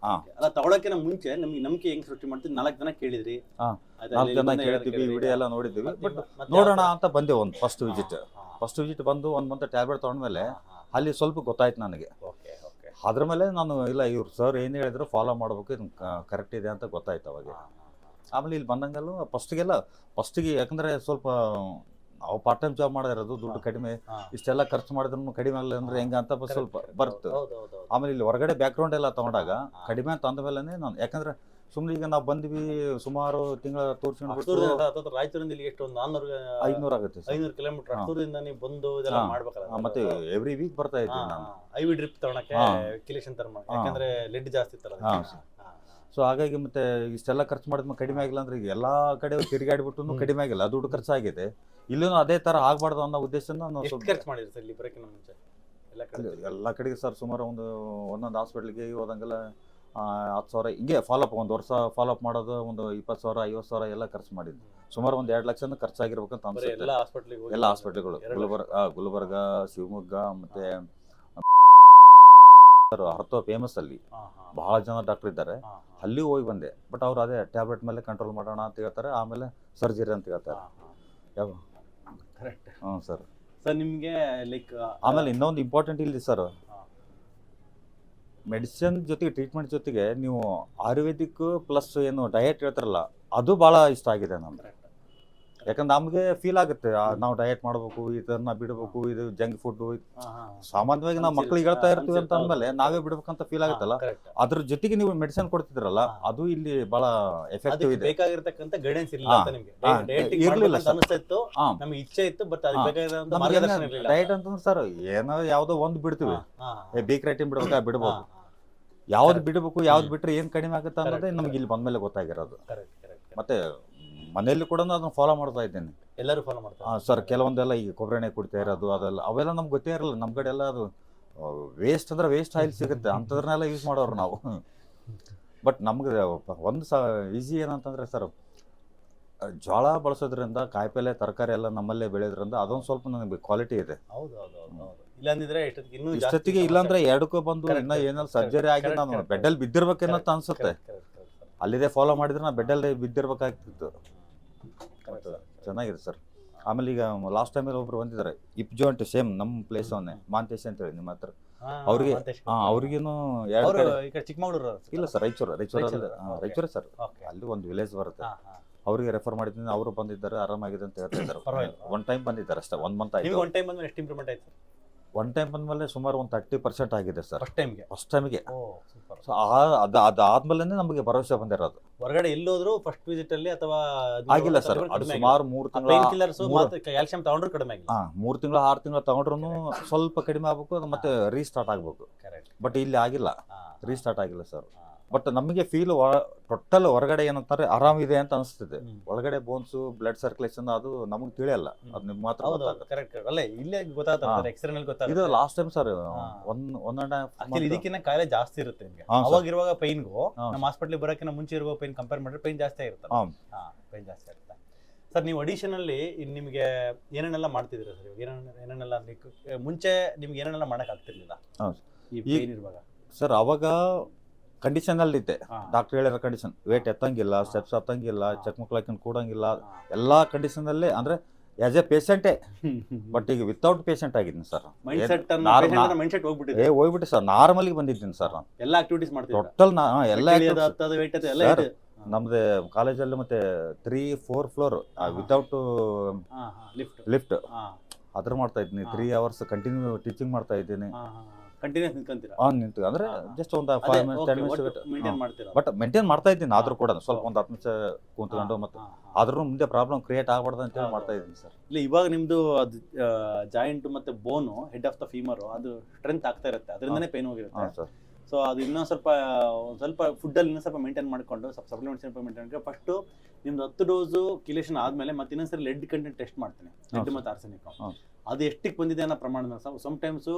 ಅಲ್ಲ, ತಗೊಳಕ್ಕಿಂತ ಮುಂಚೆ ನಮ್ಗೆ ನಂಬಿಕೆ ಹೆಂಗ್ ಸೃಷ್ಟಿ ಮಾಡ್ತೀವಿ? 4 ಜನ ಕೇಳಿದ್ರಿ, 4 ಜನ ಕೇಳ್ತೀವಿ, ವಿಡಿಯೋ ಎಲ್ಲ ನೋಡಿದ್ದೀವಿ. ಬಟ್ ನೋಡೋಣ ಅಂತ ಬಂದೆ ಒಂದು ಫಸ್ಟ್ ವಿಸಿಟ್ ಬಂದು 1 ಮಂತ್ ಟ್ಯಾಬ್ಲೆಟ್ ತಗೊಂಡ್ಮೇಲೆ ಅಲ್ಲಿ ಸ್ವಲ್ಪ ಗೊತ್ತಾಯ್ತು ನನಗೆ. ಅದ್ರ ಮೇಲೆ ನಾನು ಇಲ್ಲ ಇವ್ರು ಸರ್ ಏನು ಹೇಳಿದ್ರು ಫಾಲೋ ಮಾಡ್ಬೇಕು, ಇದು ಕರೆಕ್ಟ್ ಇದೆ ಅಂತ ಗೊತ್ತಾಯ್ತು ಅವಾಗ. ಆಮೇಲೆ ಇಲ್ಲಿ ಬಂದಂಗೆಲ್ಲ ಫಸ್ಟಿಗೆ ಯಾಕಂದ್ರೆ ಸ್ವಲ್ಪ ನಾವು ಪಾರ್ಟ್ ಟೈಮ್ ಜಾಬ್ ಮಾಡಿರೋದು, ದುಡ್ಡು ಕಡಿಮೆ, ಇಷ್ಟೆಲ್ಲ ಖರ್ಚು ಮಾಡಿದ್ರು ಕಡಿಮೆ ಅಲ್ಲ ಅಂದ್ರೆ ಹೆಂಗ ಅಂತ ಸ್ವಲ್ಪ ಬರ್ತು. ಆಮೇಲೆ ಇಲ್ಲಿ ಹೊರಗಡೆ ಬ್ಯಾಕ್ಗ್ರೌಂಡ್ ಎಲ್ಲ ತಗೊಂಡಾಗ ಕಡಿಮೆ ಅಂತ ಅಂದಮೇಲೆ ನಾನು, ಯಾಕಂದ್ರೆ ಸುಮ್ಮನೆ ಈಗ ನಾವು ಬಂದ್ವಿ ಸುಮಾರು ತಿಂಗಳ ತೋರಿಸ್ಕೊಂಡು ರಾಯಚೂರಿಂದ ಇಲ್ಲಿ ಎಷ್ಟು 500 ಆಗುತ್ತೆ, 500 ಕಿಲೋಮೀಟರ್ ಹತ್ತೂರಿಂದ ನೀವು ಬಂದು ಇದೆಲ್ಲ ಮಾಡ್ಬೇಕಲ್ಲ. ಮತ್ತೆ ಎವ್ರಿ ವೀಕ್ ಬರ್ತಾ ಇದ್ದೀನಿ ನಾನು ಐ ವಿ ಡ್ರಿಪ್ ತಗೊಳಕ್ಕೆ ಕಿಲೇಶನ್ ತರ, ಯಾಕಂದ್ರೆ ಲೆಡ್ ಜಾಸ್ತಿ ಇತ್ತಲ್ಲ. ಸೊ ಹಾಗಾಗಿ ಮತ್ತೆ ಇಷ್ಟೆಲ್ಲ ಖರ್ಚು ಮಾಡಿದ್ಮೇಲೆ ಕಡಿಮೆ ಆಗಿಲ್ಲ ಅಂದ್ರೆ ಈಗ ಎಲ್ಲಾ ಕಡೆ ತಿರುಗಾಡಿಬಿಟ್ಟು ಕಡಿಮೆ ಆಗಿಲ್ಲ, ದುಡ್ಡು ಖರ್ಚಾಗಿದೆ. ಇಲ್ಲೂ ಅದೇ ತರ ಆಗ್ಬಾರ್ದು ಅನ್ನೋ ಉದ್ದೇಶನ ನಾವು ಖರ್ಚು ಮಾಡಿದ್ರಿ ಸರ್ ಇಲ್ಲಿ ಬರೋಕ್ಕಿಂತ ಮುಂಚೆ? ಎಲ್ಲ ಕಡೆಗೆ ಸರ್ ಸುಮಾರು ಒಂದೊಂದು ಹಾಸ್ಪಿಟ್ಲಿಗೆ ಹೋದಂಗೆಲ್ಲ 10,000 ಹಿಂಗೆ ಫಾಲೋಅಪ್, ಒಂದು ವರ್ಷ ಫಾಲೋಅಪ್ ಮಾಡೋದು, ಒಂದು 20,000 50,000 ಎಲ್ಲ ಖರ್ಚು ಮಾಡಿದ್ವಿ. ಸುಮಾರು ಒಂದು 2 ಲಕ್ಷ ಖರ್ಚಾಗಿರ್ಬೇಕಂತ ಅನ್ಸುತ್ತೆ ಎಲ್ಲ ಹಾಸ್ಪಿಟ್ಲ್ಗಳು. ಗುಲ್ಬರ್ಗ, ಶಿವಮೊಗ್ಗ, ಮತ್ತೆ ಹರ್ತೋ ಫೇಮಸ್ ಅಲ್ಲಿ ಬಹಳ ಜನ ಡಾಕ್ಟರ್ ಇದ್ದಾರೆ, ಅಲ್ಲಿ ಹೋಗಿ ಬಂದೆ. ಬಟ್ ಅವ್ರು ಅದೇ ಟ್ಯಾಬ್ಲೆಟ್ ಮೇಲೆ ಕಂಟ್ರೋಲ್ ಮಾಡೋಣ ಅಂತ ಹೇಳ್ತಾರೆ, ಆಮೇಲೆ ಸರ್ಜರಿ ಅಂತ ಹೇಳ್ತಾರೆ. ಕರೆಕ್ಟ್. ಸರ್ ನಿಮಗೆ ಲೈಕ್ ಆಮೇಲೆ ಇನ್ನೊಂದು ಇಂಪಾರ್ಟೆಂಟ್ ಇಲ್ಲಿ ಸರ್, ಮೆಡಿಸಿನ್ ಜೊತೆಗೆ ಟ್ರೀಟ್ಮೆಂಟ್ ಜೊತೆಗೆ ನೀವು ಆಯುರ್ವೇದಿಕ್ ಪ್ಲಸ್ ಏನು ಡಯಟ್ ಹೇಳ್ತಾರಲ್ಲ, ಅದು ಭಾಳ ಇಷ್ಟ ಆಗಿದೆ ನಮ್ಗೆ. ಯಾಕಂದ್ರೆ ನಮಗೆ ಫೀಲ್ ಆಗುತ್ತೆ ನಾವು ಡಯಟ್ ಮಾಡ್ಬೇಕು, ಇದನ್ನ ಬಿಡಬೇಕು, ಇದು ಜಂಕ್ ಫುಡ್ ಸಾಮಾನ್ಯವಾಗಿ ನಾವು ಮಕ್ಳಿಗೆ ಹೇಳ್ತಾ ಇರ್ತೀವಿ ಅಂತ ಅಂದ್ಮೇಲೆ ನಾವೇ ಬಿಡ್ಬೇಕಂತ ಫೀಲ್ ಆಗುತ್ತಲ್ಲ. ಅದ್ರ ಜೊತೆಗೆ ನೀವು ಮೆಡಿಸಿನ್ ಕೊಡ್ತಿದ್ರಲ್ಲ, ಅದು ಇಲ್ಲಿ ಬಹಳ ಎಫೆಕ್ಟಿವ್ ಇದೆ. ಬೇಕಾಗಿರ್ತಕ್ಕಂಥ ಗೈಡೆನ್ಸ್ ಇರಲಿಲ್ಲ ಸರ್, ನಮಗೆ ಇಚ್ಛೆ ಇತ್ತು, ಬಟ್ ಡಯಟ್ ಅಂತಂದ್ರೆ ಸರ್ ಏನೋ ಯಾವ್ದೋ ಒಂದು ಬಿಡ್ತೀವಿ, ಬೇಕರಿ ಐಟಮ್ ಬಿಡ್ಬೇಕಾ ಬಿಡ್ಬೋದು, ಯಾವ್ದು ಬಿಡಬೇಕು ಯಾವ್ದು ಬಿಟ್ರೆ ಏನ್ ಕಡಿಮೆ ಆಗುತ್ತೆ ಅನ್ನೋದೇ ನಮ್ಗೆ ಇಲ್ಲಿ ಬಂದ್ಮೇಲೆ ಗೊತ್ತಾಗಿರೋದು. ಮತ್ತೆ ಮನೆಯಲ್ಲಿ ಕೂಡ ಅದನ್ನ ಫಾಲೋ ಮಾಡ್ತಾ ಇದ್ದೇನೆ. ಎಲ್ಲರೂ ಫಾಲೋ ಮಾಡ್ತಾರೆ ಸರ್. ಕೆಲವೊಂದೆಲ್ಲ ಈಗ ಕೊಬ್ಬರಿ ಎಣ್ಣೆ ಕುಡಿತಾ ಇರೋದು ಅದೆಲ್ಲ ಅವೆಲ್ಲ ನಮ್ಗೆ ಗೊತ್ತೇ ಇರಲ್ಲ. ನಮ್ಮ ಕಡೆ ಎಲ್ಲ ಅದು ವೇಸ್ಟ್ ಅಂದ್ರೆ ವೇಸ್ಟ್ ಆಯಿಲ್ ಸಿಗುತ್ತೆ, ಅಂಥದ್ರನ್ನೆಲ್ಲ ಯೂಸ್ ಮಾಡೋರು ನಾವು. ಬಟ್ ನಮ್ಗೆ ಒಂದು ಈಸಿ ಏನಂತಂದ್ರೆ ಸರ್, ಜೋಳ ಬಳಸೋದ್ರಿಂದ, ಕಾಯಿಪಲ್ಲೆ ತರಕಾರಿ ಎಲ್ಲ ನಮ್ಮಲ್ಲೇ ಬೆಳೆಯೋದ್ರಿಂದ ಅದೊಂದು ಸ್ವಲ್ಪ ನನಗೆ ಕ್ವಾಲಿಟಿ ಇದೆ. ಇಷ್ಟೊತ್ತಿಗೆ ಇಲ್ಲಾಂದ್ರೆ 2ಕ್ಕೂ ಬಂದು ಇನ್ನ ಏನಾದ್ರು ಸರ್ಜರಿ ಆಗಿ ನಾನು ಬೆಡ್ಡಲ್ಲಿ ಬಿದ್ದಿರ್ಬೇಕೇನಂತ ಅನ್ಸುತ್ತೆ. ಅಲ್ಲಿದೆ ಫಾಲೋ ಮಾಡಿದ್ರೆ ನಾ ಬೆಡ್ಡಲ್ಲಿ ಬಿದ್ದಿರ್ಬೇಕಾಗ್ತಿತ್ತು. ಚೆನ್ನಾಗಿದೆ ಸರ್. ಆಮೇಲೆ ಈಗ ಲಾಸ್ಟ್ ಟೈಮಲ್ಲಿ ಒಬ್ರು ಬಂದಿದ್ದಾರೆ, ಇಪ್ ಜಾಯಿಂಟ್ ಸೇಮ್ ನಮ್ಮ ಪ್ಲೇಸ್ ಅವನ್ನೇ, ಮಾಂತೇಶ್ ಅಂತ ಹೇಳಿ ನಿಮ್ಮ ಹತ್ರ. ಅವ್ರಿಗೆ ಅವ್ರಿಗೇನು ಚಿಕ್ಕಮಗಳೂರು ಇಲ್ಲ ಸರ್, ರಾಯಚೂರೇ ಸರ್. ಅಲ್ಲಿ ಒಂದು ವಿಲೇಜ್ ಬರುತ್ತೆ, ಅವ್ರಿಗೆ ರೆಫರ್ ಮಾಡಿದ್ದೀನಿ. ಅವರು ಬಂದಿದ್ದಾರೆ, ಆರಾಮಾಗಿದೆ ಅಂತ ಹೇಳ್ತಾ ಇದ್ದಾರೆ. 1 ಟೈಮ್ ಬಂದಿದ್ದಾರೆ ಅಷ್ಟೇ, 1 ಮಂತ್ ಆಯ್ತು. 1 ಟೈಮ್ ಬಂದ್ಮೇಲೆ ಎಷ್ಟು ಇಂಪ್ರೂವ್ಮೆಂಟ್ ಆಯ್ತು? 1 ಟೈಮ್ ಬಂದ್ಮೇಲೆ ಸುಮಾರು ಒಂದು 30% ಆಗಿದೆ ಸರ್ ಫಸ್ಟ್ ಟೈಮ್ಗೆ. ಸೊ ಅದಾದ್ಮೇಲೆ ನಮಗೆ ಭರವಸೆ ಬಂದಿರೋದು. ಹೊರಗಡೆ ಎಲ್ಲೋದ್ರು ಫಸ್ಟ್ ವಿಸಿಟ್ ಅಲ್ಲಿ ಅಥವಾ ಆಗಿಲ್ಲ ಸರ್, ಅದು ಸುಮಾರು 3 ತಿಂಗಳು ಕ್ಯಾಲ್ಸಿಯಂ ತಗೊಂಡ್ರು ಕಡಿಮೆ ಆಗಿಲ್ಲ. 3 ತಿಂಗಳು 6 ತಿಂಗಳು ತಗೊಂಡ್ರು ಸ್ವಲ್ಪ ಕಡಿಮೆ ಆಗ್ಬೇಕು, ಮತ್ತೆ ರೀಸ್ಟಾರ್ಟ್ ಆಗ್ಬೇಕು. ಬಟ್ ಇಲ್ಲಿ ಆಗಿಲ್ಲ, ರೀಸ್ಟಾರ್ಟ್ ಆಗಿಲ್ಲ ಸರ್. ಬಟ್ ನಮಗೆ ಫೀಲ್ ಟೋಟಲ್ ಹೊರಗಡೆ ಏನಂತಾರೆ ಆರಾಮಿದೆ ಅಂತ ಅನಿಸ್ತಿದೆ. ಒಳಗಡೆ ಬೋನ್ಸ್, ಬ್ಲಡ್ ಸರ್ಕ್ಯುಲೇಷನ್ ಅದು ನಮಗೆ ತಿಳಿಯಲ್ಲ, ಅದು ನಿಮ್ಗೆ ಮಾತ್ರ ಇದು ಲಾಸ್ಟ್ ಟೈಮ್ ಸರ್ 1.5 ಇದಕ್ಕಿಂತ ಕಾಯಿಲೆ ಜಾಸ್ತಿ ಇರುತ್ತೆ ನಿಮಗೆ. ಅವಾಗಿರುವಾಗ ಪೈನ್ಗೂ ನಮ್ಮ ಹಾಸ್ಪಿಟ್ಲಿಗೆ ಬರೋಕ್ಕಿಂತ ಮುಂಚೆ ಇರುವ ಪೈನ್ ಕಂಪೇರ್ ಮಾಡಿದ್ರೆ ಪೈನ್ ಜಾಸ್ತಿ ಆಗಿರುತ್ತೆ. ಪೈನ್ ಜಾಸ್ತಿ ಆಗುತ್ತೆ ಸರ್. ನೀವು ಅಡಿಷನಲ್ಲಿ ನಿಮಗೆ ಏನೇನೆಲ್ಲ ಮಾಡ್ತಿದ್ದೀರಾ ಸರ್? ಏನೇನೆಲ್ಲ ಮುಂಚೆ ನಿಮ್ಗೆ ಏನೇನೆಲ್ಲ ಮಾಡಕ್ ಆಗ್ತಿರ್ಲಿಲ್ಲ ಈ ಪೈನ್ ಇರುವಾಗ? ಸರ್ ಅವಾಗ ಕಂಡೀಷನ್ ಅಲ್ಲಿ ಇದ್ದೆ, ಡಾಕ್ಟರ್ ಹೇಳಿರೋ ಕಂಡೀಷನ್, ವೇಟ್ ಎತ್ತಂಗಿಲ್ಲ, ಸ್ಟೆಪ್ಸ್ ಹತ್ತಂಗಿಲ್ಲ, ಚೆಕ್ ಮಕ್ಳಾಕಿನ ಕೂಡಂಗಿಲ್ಲ, ಎಲ್ಲಾ ಕಂಡೀಷನ್ ಅಲ್ಲೇ ಅಂದ್ರೆ ಆಸ್ ಎ ಪೇಷಂಟೇ. ಬಟ್ ಈಗ ವಿತೌಟ್ ಪೇಷಂಟ್ ಆಗಿದ್ದೀನಿ ಸರ್. ಹೋಗ್ಬಿಟ್ಟು ಸರ್ ನಾರ್ಮಲಿಗೆ ಬಂದಿದ್ದೀನಿ ಸರ್. ನಾನು ಎಲ್ಲ ಆಕ್ಟಿವಿಟೀಸ್ ಮಾಡ್ತೀನಿ ಟೋಟಲ್. ನಮ್ದು ಕಾಲೇಜಲ್ಲಿ ಮತ್ತೆ 3-4 ಫ್ಲೋರ್ ವಿತೌಟ್ ಲಿಫ್ಟ್ ಅದ್ರ ಮಾಡ್ತಾ ಇದ್ದೀನಿ. 3 hours ಕಂಟಿನ್ಯೂ ಟೀಚಿಂಗ್ ಮಾಡ್ತಾ ಇದ್ದೀನಿ. ನಿಂತು ಅಂದ್ರೆ ಜಸ್ಟ್ ಒಂದು 5 minutes 10 minutes ಬಟ್ ಮೇಂಟೈನ್ ಮಾಡ್ತಾ ಇದ್ದೀನಿ. ಆದ್ರೂ ಕೂಡ ಸ್ವಲ್ಪ ಒಂದು 10 ನಿಮಿಷ ಕೂತ್ಕೊಂಡು ಮತ್ತೆ ಆದ್ರೂ ಮುಂದೆ ಪ್ರಾಬ್ಲಮ್ ಕ್ರಿಯೇಟ್ ಆಗಬಾರ್ದು ಅಂತ ಹೇಳಿ ಮಾಡ್ತಾ ಇದ್ದೀನಿ ಸರ್. ಇಲ್ಲ ಇವಾಗ ನಿಮ್ದು ಜಾಯಿಂಟ್ ಮತ್ತೆ ಬೋನು ಹೆಡ್ ಆಫ್ ದ ಫೀಮರ್ ಅದು ಸ್ಟ್ರೆಂತ್ ಆಗ್ತಾ ಇರುತ್ತೆ, ಅದರಿಂದನೇ ಪೇನ್ ಹೋಗಿರುತ್ತೆ ಸರ್. ಸೊ ಅದು ಇನ್ನೊಂದು ಸ್ವಲ್ಪ ಫುಡ್ಡಲ್ಲಿ ಇನ್ನೊಂದು ಸ್ವಲ್ಪ ಮೇಂಟೈನ್ ಮಾಡಿಕೊಂಡು ಸ್ವಲ್ಪ ಸಪ್ಲಿಮೆಂಟ್ಸ್ ಮೇಂಟೈನ್ ಮಾಡಿಕೊಂಡು ಫಸ್ಟು ನಿಮ್ದು 10 ಡೋಸು ಕಿಲೇಷನ್ ಆದಮೇಲೆ ಮತ್ತೆ ಇನ್ನೊಂದ್ಸರಿ ಲೆಡ್ ಕಂಟೆಂಟ್ ಟೆಸ್ಟ್ ಮಾಡ್ತೀನಿ, ಲೆಡ್ ಮತ್ತು ಆರ್ಸೆನಿಕ್. ಅದು ಎಷ್ಟಿಗೆ ಬಂದಿದೆ ಅನ್ನೋ ಪ್ರಮಾಣ. ಸಮ್ ಟೈಮ್ಸು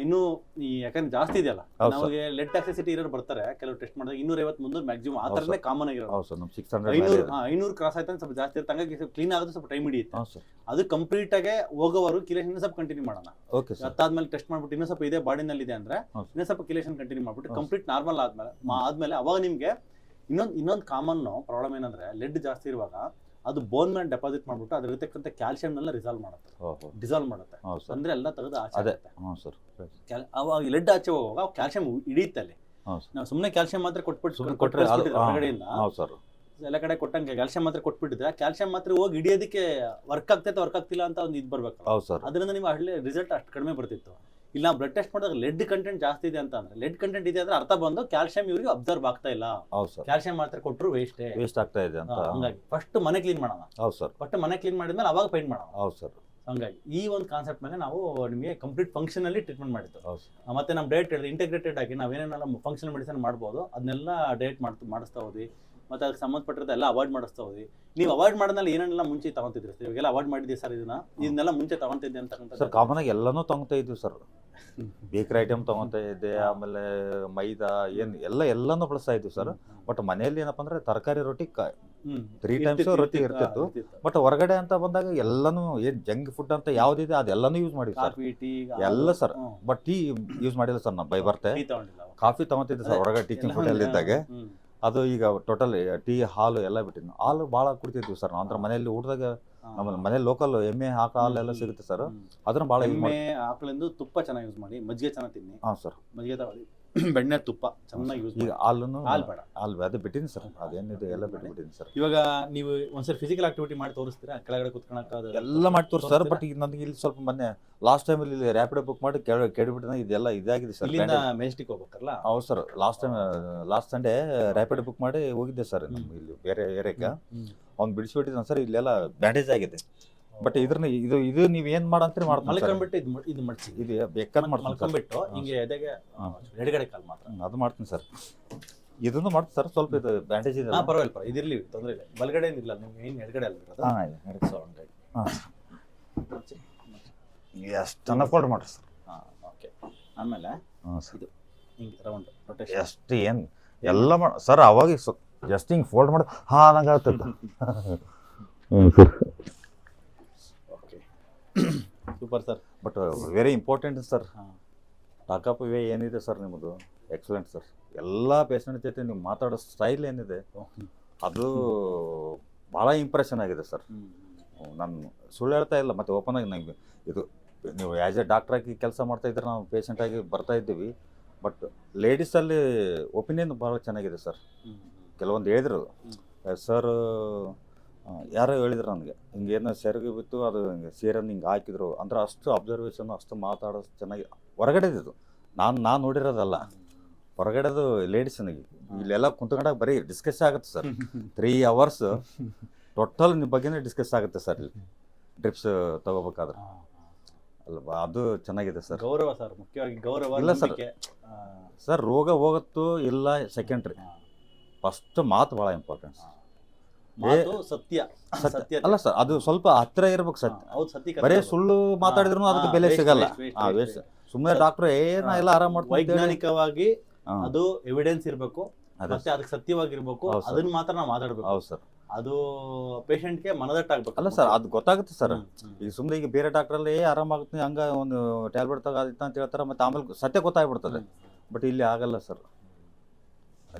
ಇನ್ನೂ ಈ ಯಾಕಂದ್ರೆ ಜಾಸ್ತಿ ಇದೆಯಲ್ಲ, ಹೌದು ನಮಗೆ ಲೆಡ್ ಟಾಕ್ಸಿಸಿಟಿ ಇರೋರು ಬರ್ತಾರೆ ಕೆಲವು ಟೆಸ್ಟ್ ಮಾಡಿದಾಗ 250-300 ಮ್ಯಾಕ್ಸಿಮಮ್ ಆ ಥರನೇ ಕಾಮನ್ ಆಗಿರೋದು. ಹೌದು ಸರ್, ನಮ್ಮ 600 500 ಕ್ರಾಸ್ ಆಯ್ತು ಸ್ವಲ್ಪ ಜಾಸ್ತಿ ಇರುತ್ತೆ, ಹಂಗಾಗಿ ಕ್ಲೀನ್ ಆಗೋದು ಸ್ವಲ್ಪ ಟೈಮ್ ಹಿಡಿಯುತ್ತೆ. ಹೌದು ಸರ್. ಅದು ಕಂಪ್ಲೀಟ್ ಆಗಿ ಹೋಗೋವರು ಕಿಲೇಷನ್ ಇನ್ನೂ ಸ್ವಲ್ಪ ಕಂಟಿನ್ಯೂ ಮಾಡೋಣ. Okay sir. ಅದಾದ್ಮೇಲೆ ಟೆಸ್ಟ್ ಮಾಡ್ಬಿಟ್ಟು ಇನ್ನೂ ಸ್ವಲ್ಪ ಇದೇ ಬಾಡಿನಲ್ಲಿ ಇದೆ ಅಂದ್ರೆ ಹೌದು. ಇನ್ನೂ ಸ್ವಲ್ಪ ಕಿಲೇಷನ್ ಕಂಟಿನ್ಯೂ ಮಾಡ್ಬಿಟ್ಟು ಹೌದು. ಕಂಪ್ಲೀಟ್ ನಾರ್ಮಲ್ ಆದ್ಮೇಲೆ ಅವಾಗ ನಿಮ್ಗೆ ಇನ್ನೊಂದು ಕಾಮನ್ ಪ್ರಾಬ್ಲಮ್ ಏನಂದ್ರೆ ಲೆಡ್ ಜಾಸ್ತಿ ಇರುವಾಗ ಅದು ಬೋನ್ ಮೇಲೆ ಡೆಪಾಸಿಟ್ ಮಾಡ್ಬಿಟ್ಟು ಅದ್ರತಕ್ಕಂಥ ಕ್ಯಾಲ್ಸಿಯಂ ಎಲ್ಲ ಡಿಸಾಲ್ವ್ ಮಾಡುತ್ತೆ. ಹೌದು ಸರ್. ಅಂದ್ರೆ ಎಲ್ಲ ತೆಗೆದು ಆಚೆ ಅದೇ ಆಗುತ್ತೆ. ಹ್ಞೂ ಸರ್. ಅವಾಗ ಲೆಡ್ ಆಚೆ ಹೋಗುವಾಗ ಕ್ಯಾಲ್ಸಿಯಂ ಹಿಡಿಯುತ್ತೆ ಅಲ್ಲಿ. ಹೌದು ಸರ್. ನಾವು ಸುಮ್ಮನೆ ಕ್ಯಾಲ್ಸಿಯಂ ಮಾತ್ರ ಸುಮ್ನೆ ಕೊಟ್ಬಿಟ್ಟು ಕೊಟ್ರೆ ಹೊರಗಡೆಯಿಂದ ಹೌದು ಸರ್. ಎಲ್ಲ ಕಡೆ ಕೊಟ್ಟಂಗೆ ಕ್ಯಾಲ್ಸಿಯಂ ಮಾತ್ರ ಕೊಟ್ಬಿಟ್ಟಿದ್ರೆ ಕ್ಯಾಲ್ಸಿಯಂ ಮಾತ್ರ ಹೋಗಿ ಹಿಡಿಯೋದಕ್ಕೆ ವರ್ಕ್ ಆಗ್ತೈತೆ ವರ್ಕ್ ಆಗ್ತಿಲ್ಲ ಅಂತ ಒಂದು ಇದು ಬರ್ಬೇಕು. ಹೌದು ಸರ್. ಅದರಿಂದ ನೀವು ಹಳ್ಳಿ ರಿಸಲ್ಟ್ ಅಷ್ಟು ಕಡಿಮೆ ಬರ್ತಿತ್ತು. ಇಲ್ಲ ಬ್ಲಡ್ ಟೆಸ್ಟ್ ಮಾಡಿದಾಗ ಲೆಡ್ ಕಂಟೆಂಟ್ ಜಾಸ್ತಿ ಇದೆ ಅಂತ ಅಂದ್ರೆ ಲೆಡ್ ಕಂಟೆಂಟ್ ಇದೆ ಅಂದ್ರೆ ಅರ್ಥ ಬಂದು ಕ್ಯಾಲ್ಸಿಯಂ ಇವ್ರಿಗೆ ಅಬ್ಸರ್ವ್ ಆಗ್ತಾ ಇಲ್ಲ, ಹೌದು ಸರ್. ಕ್ಯಾಲ್ಸಿಯಂ ಮಾತ್ರ ಕೊಟ್ಟರು ವೇಸ್ಟ್ ಆಗ್ತಾ ಇದೆ ಅಂತ. ಹಂಗಾಗಿ ಫಸ್ಟ್ ಮನೆ ಕ್ಲೀನ್ ಮಾಡೋಣ. ಹೌದು ಸರ್. ಫಸ್ಟ್ ಮನೆ ಕ್ಲೀನ್ ಮಾಡಿದ್ಮೇಲೆ ಅವಾಗ ಪೇಂಟ್ ಮಾಡೋಣ. ಹೌದು ಸರ್. ಹಂಗಾಗಿ ಈ ಒಂದು ಕಾನ್ಸೆಪ್ಟ್ ಮೇಲೆ ನಾವು ನಿಮಗೆ ಕಂಪ್ಲೀಟ್ ಫಂಕ್ಷನಲ್ಲಿ ಟ್ರೀಟ್ಮೆಂಟ್ ಮಾಡಿದ್ದು. ಹೌದು. ಮತ್ತೆ ನಮ್ಮ ಡಯಟ್ ಇಂಟಿಗ್ರೇಟೆಡ್ ಆಗಿ ನಾವೇನೇನೆಲ್ಲ ಫಂಕ್ಷನಲ್ ಮೆಡಿಸಿನ್ ಮಾಡ್ಬೋದು ಅದನ್ನೆಲ್ಲ ಡಯಟ್ ಮಾಡಿಸ್ತಾ ಹೋದ್ವಿ. ಮತ್ತೆ ಅದಕ್ಕೆ ಸಂಬಂಧಪಟ್ಟಿರೋದು ಎಲ್ಲ ಅವಾಯ್ಡ್ ಮಾಡಿಸ್ತಾ ಹೋದ್ವಿ. ನೀವು ಅವಾಯ್ಡ್ ಮಾಡೋದ್ರಲ್ಲಿ ಏನೇನೆಲ್ಲ ಮುಂಚೆ ತಗೊಂತಿದ್ರಿ ಸರ್? ಇವಾಗೆಲ್ಲ ಅವಾಯ್ಡ್ ಮಾಡಿದ್ದೀವಿ ಸರ್, ಇದನ್ನೆಲ್ಲ ಮುಂಚೆ ತಗೊಂತಿದ್ದೆ ಅಂತಕ್ಕಂಥ ಸರ್. ಕಾಮನ್ ಆಗಿ ಎಲ್ಲನೂ ತಗೊತಾ ಇದ್ವಿ ಸರ್. ಬೇಕರಿ ಐಟಮ್ ತಗೊತಾ ಇದ್ದೆ, ಆಮೇಲೆ ಮೈದಾ ಎಲ್ಲನೂ ಬಳಸ್ತಾ ಇದ್ವಿ ಸರ್. ಬಟ್ ಮನೆಯಲ್ಲಿ ಏನಪ್ಪ ಅಂದ್ರೆ ತರಕಾರಿ ರೊಟ್ಟಿ 3 ಟೈಮ್ಸ್ ರೊಟ್ಟಿ ಇರ್ತಿತ್ತು. ಬಟ್ ಹೊರಗಡೆ ಅಂತ ಬಂದಾಗ ಎಲ್ಲನೂ ಏನ್ ಜಂಕ್ ಫುಡ್ ಅಂತ ಯಾವ್ದಿದೆ ಅದೆಲ್ಲಾನು ಯೂಸ್ ಮಾಡಿವಿ ಸರ್. ಎಲ್ಲ ಸರ್. ಬಟ್ ಟೀ ಯೂಸ್ ಮಾಡಿಲ್ಲ ಸರ್. ನಾವು ಬರ್ತೆ ಕಾಫಿ ತಗೊಂತಿದ್ದೆ ಸರ್ ಹೊರಗಡೆ ಟೀಚಿಂಗ್ ಫುಡ್ ಅಲ್ಲಿ ಇದ್ದಾಗ. ಅದು ಈಗ ಟೋಟಲ್ ಟೀ ಹಾಲು ಎಲ್ಲ ಬಿಟ್ಟಿದ್ವಿ. ಹಾಲು ಭಾಳ ಕುಡಿತಿದ್ವಿ ಸರ್. ನಾವು ಮನೆಯಲ್ಲಿ ಊಟದಾಗ ನಮ್ಮ ಮನೇಲಿ ಲೋಕಲ್ ಎಮ್ಮೆ ಆಕಳ ಹಾಲೆಲ್ಲ ಸಿಗುತ್ತೆ ಸರ್. ಅದನ್ನ ಭಾಳ ಎಮ್ಮೆ ಆಕಳಿಂದ ತುಪ್ಪ ಚೆನ್ನಾಗಿ ಯೂಸ್ ಮಾಡಿ, ಮಜ್ಜಿಗೆ ಚೆನ್ನಾಗಿ ತಿನ್ನಿ. ಹಾಂ ಸರ್. ಮಜ್ಜಿಗೆ ತಗೊಳ್ಳಿ, ಬೆಣ್ಣೆ ತುಪ್ಪ ಚೆನ್ನಾಗಿ ಯೂಸ್ ಮಾಡಿ. ಈಗ ಹಾಲು ಬೇಡ, ಹಾಲು ಅದು ಬಿಟ್ಟಿನಿ ಸರ್. ಅದೇನಿದೆ ಎಲ್ಲ ಬಿಟ್ಟಿದ್ದೀನಿ ಸರ್. ಇವಾಗ ನೀವು ಒಂದ್ಸರಿ ಫಿಸಿಕಲ್ ಆಕ್ಟಿವಿಟಿ ಮಾಡಿ ತೋರಿಸ್ತೀರಾ? ಕೆಳಗಡೆ ಕುತ್ಕೊಳಕ್ಕೆ ಎಲ್ಲ ಮಾಡಿ ತೋರಿಸ್ತಾರೆ. ಬಟ್ ಈಗ ನನಗೆ ಇಲ್ಲಿ ಸ್ವಲ್ಪ ಮೊನ್ನೆ ಲಾಸ್ಟ್ ಟೈಮ್ ಇಲ್ಲಿ ರ್ಯಾಪಿಡೋ ಬುಕ್ ಮಾಡಿ ಕೆಡಬಿಟ್ಟು ಇದೆಲ್ಲ ಇದಾಗಿದೆ ಸರ್. ಇಲ್ಲಿಂದ ಮೆಜೆಸ್ಟಿಕ್ ಹೋಗ್ಬೇಕಲ್ಲ? ಹೌದು sir. Last Sunday Rapido book ಮಾಡಿ ಹೋಗಿದ್ದೆ ಸರ್. ಇಲ್ಲಿ ಬೇರೆ ಏರಿಯಾಕ್ಕೆ ಅವ್ನು ಬಿಡಿಸ್ಬಿಟ್ಟಿದ್ದಾನೆ ಸರ್. ಇಲ್ಲೆಲ್ಲ ಬ್ಯಾಂಡೇಜ್ ಆಗಿದೆ. ಬಟ್ ಇದ್ರನ್ನ ಇದು ನೀವು ಏನ್ ಮಾಡಂತೀರಿ ಮಲ್ಕೊಂಡ್ಬಿಟ್ಟು ಇದು ಮಾಡ್ಸಿ, ಇದು ಬೇಕಾದ್ ಮಲ್ಕೊಂಡ್ಬಿಟ್ಟು ಹಿಂಗೆ ಎದೆಗೆ ಎಡಗಡೆ ಕಾಲ್ ಮಾತ್ರ ಅದು ಮಾಡ್ತೀನಿ ಸರ್. ಇದನ್ನು ಮಾಡ್ತೀನಿ ಸರ್. ಸ್ವಲ್ಪ ಇದು ಬ್ಯಾಂಡೇಜ್ ಇದೆ. ಪರವಾಗಿಲ್ಲ, ಇದಿರ್ಲಿ, ತೊಂದರೆ ಇಲ್ಲ. ಬಲಗಡೆ ಏನಿಲ್ಲ ನಿಮ್ಗೆ, ಏನು ಎಡಗಡೆ ಅಲ್ಲ. ಎಷ್ಟು ಚೆನ್ನಾಗಿ ಫೋಲ್ಡ್ ಮಾಡ್ರಿ ಸರ್. ಓಕೆ. ಆಮೇಲೆ ಇದು ಹಿಂಗೆ ರೌಂಡ್ ರೊಟೇಷನ್ ಎಷ್ಟು ಏನು ಎಲ್ಲ ಮಾಡಿ ಸರ್. ಅವಾಗ ಜಸ್ಟ್ ಹಿಂಗೆ ಫೋಲ್ಡ್ ಮಾಡಿ ನಂಗೆ ಆಗ್ತದೆ. Okay, super sir. But very important sir. ಟಾಕಪ್ ವೇ ಏನಿದೆ ಸರ್ ನಿಮ್ಮದು ಎಕ್ಸಲೆಂಟ್ ಸರ್. ಎಲ್ಲ ಪೇಷಂಟ್ ಜೊತೆ ನೀವು ಮಾತಾಡೋ ಸ್ಟೈಲ್ ಏನಿದೆ ಅದು ಭಾಳ ಇಂಪ್ರೆಷನ್ ಆಗಿದೆ ಸರ್. ನಾನು ಸುಳ್ಳು ಹೇಳ್ತಾ ಇಲ್ಲ. ಮತ್ತು ಓಪನ್ ಆಗಿ ನಂಗೆ ಇದು ನೀವು ಆ್ಯಸ್ ಎ ಡಾಕ್ಟ್ರಾಗಿ ಕೆಲಸ ಮಾಡ್ತಾಯಿದ್ರೆ ನಾವು ಪೇಷಂಟಾಗಿ ಬರ್ತಾ ಇದ್ದೀವಿ. ಬಟ್ ಲೇಡೀಸಲ್ಲಿ ಒಪಿನಿಯನ್ ಭಾಳ ಚೆನ್ನಾಗಿದೆ ಸರ್. ಕೆಲವೊಂದು ಹೇಳಿದ್ರು ಸರ್, ಯಾರೋ ಹೇಳಿದ್ರು ನನಗೆ ಹಿಂಗೇನೋ ಸೆರಗು ಬಿತ್ತು, ಅದು ಹಿಂಗೆ ಸೀರನ್ನು ಹಿಂಗೆ ಹಾಕಿದ್ರು ಅಂದ್ರೆ ಅಷ್ಟು ಅಬ್ಸರ್ವೇಷನ್, ಅಷ್ಟು ಮಾತಾಡೋದು ಚೆನ್ನಾಗಿ. ಹೊರಗಡೆದಿದ್ದು ನಾನು ನೋಡಿರೋದಲ್ಲ, ಹೊರಗಡೆದು ಲೇಡೀಸ್ ನನಗೆ ಇಲ್ಲೆಲ್ಲ ಕುಂತ್ಕೊಂಡಾಗ ಬರೀ ಡಿಸ್ಕಸ್ ಆಗುತ್ತೆ ಸರ್. 3 hours ಟೋಟಲ್ ನಿಮ್ಮ ಬಗ್ಗೆನೇ ಡಿಸ್ಕಸ್ ಆಗುತ್ತೆ ಸರ್. ಇಲ್ಲಿ ಡ್ರಿಪ್ಸ್ ತಗೋಬೇಕಾದ್ರೆ ಅಲ್ವಾ, ಅದು ಚೆನ್ನಾಗಿದೆ ಸರ್. ಗೌರವ ಸರ್, ಮುಖ್ಯವಾಗಿ ಗೌರವ. ಇಲ್ಲ ಸರ್, ಸರ್ ರೋಗ ಹೋಗತ್ತು ಇಲ್ಲ ಸೆಕೆಂಡ್ರಿ, ಫಸ್ಟ್ ಮಾತು ಭಾಳ ಇಂಪಾರ್ಟೆಂಟ್. ಸತ್ಯ ಅಲ್ಲ ಸರ್, ಅದು ಸ್ವಲ್ಪ ಹತ್ತಿರ ಇರ್ಬೇಕು ಸತ್ಯ. ಹೌದು, ಸತ್ಯ. ಬರೀ ಸುಳ್ಳು ಮಾತಾಡಿದ್ರು ಅದಕ್ಕೆ ಬೆಲೆ ಸಿಗಲ್ಲ. ಸುಮ್ಮನೆ ಡಾಕ್ಟರ್ ಎಲ್ಲ ಆರಾಮ್ ಮಾಡ್ತಾರೆ. ವೈಜ್ಞಾನಿಕವಾಗಿ ಅದು ಎವಿಡೆನ್ಸ್ ಇರಬೇಕು, ಮತ್ತೆ ಅದಕ್ಕೆ ಸತ್ಯವಾಗಿರ್ಬೇಕು. ಅದನ್ನ ಮಾತ್ರ ನಾವು ಮಾತಾಡ್ಬೇಕು. ಹೌದು ಸರ್. ಅದು ಪೇಷಂಟ್ಗೆ ಮನದಟ್ಟಾಗಬೇಕು. ಅಲ್ಲ ಸರ್, ಅದು ಗೊತ್ತಾಗುತ್ತೆ ಸರ್. ಈಗ ಸುಮ್ಮನೆ ಈಗ ಬೇರೆ ಡಾಕ್ಟ್ರಲ್ಲಿ ಆರಾಮಾಗುತ್ತೆ, ಹಂಗ ಒಂದು ಟ್ಯಾಬ್ಲೆಟ್ ತಗೋದಿತ್ತ ಅಂತ ಹೇಳ್ತಾರೆ, ಮತ್ತೆ ಆಮೇಲೆ ಸತ್ಯ ಗೊತ್ತಾಗ್ಬಿಡ್ತದೆ. ಬಟ್ ಇಲ್ಲಿ ಆಗಲ್ಲ ಸರ್.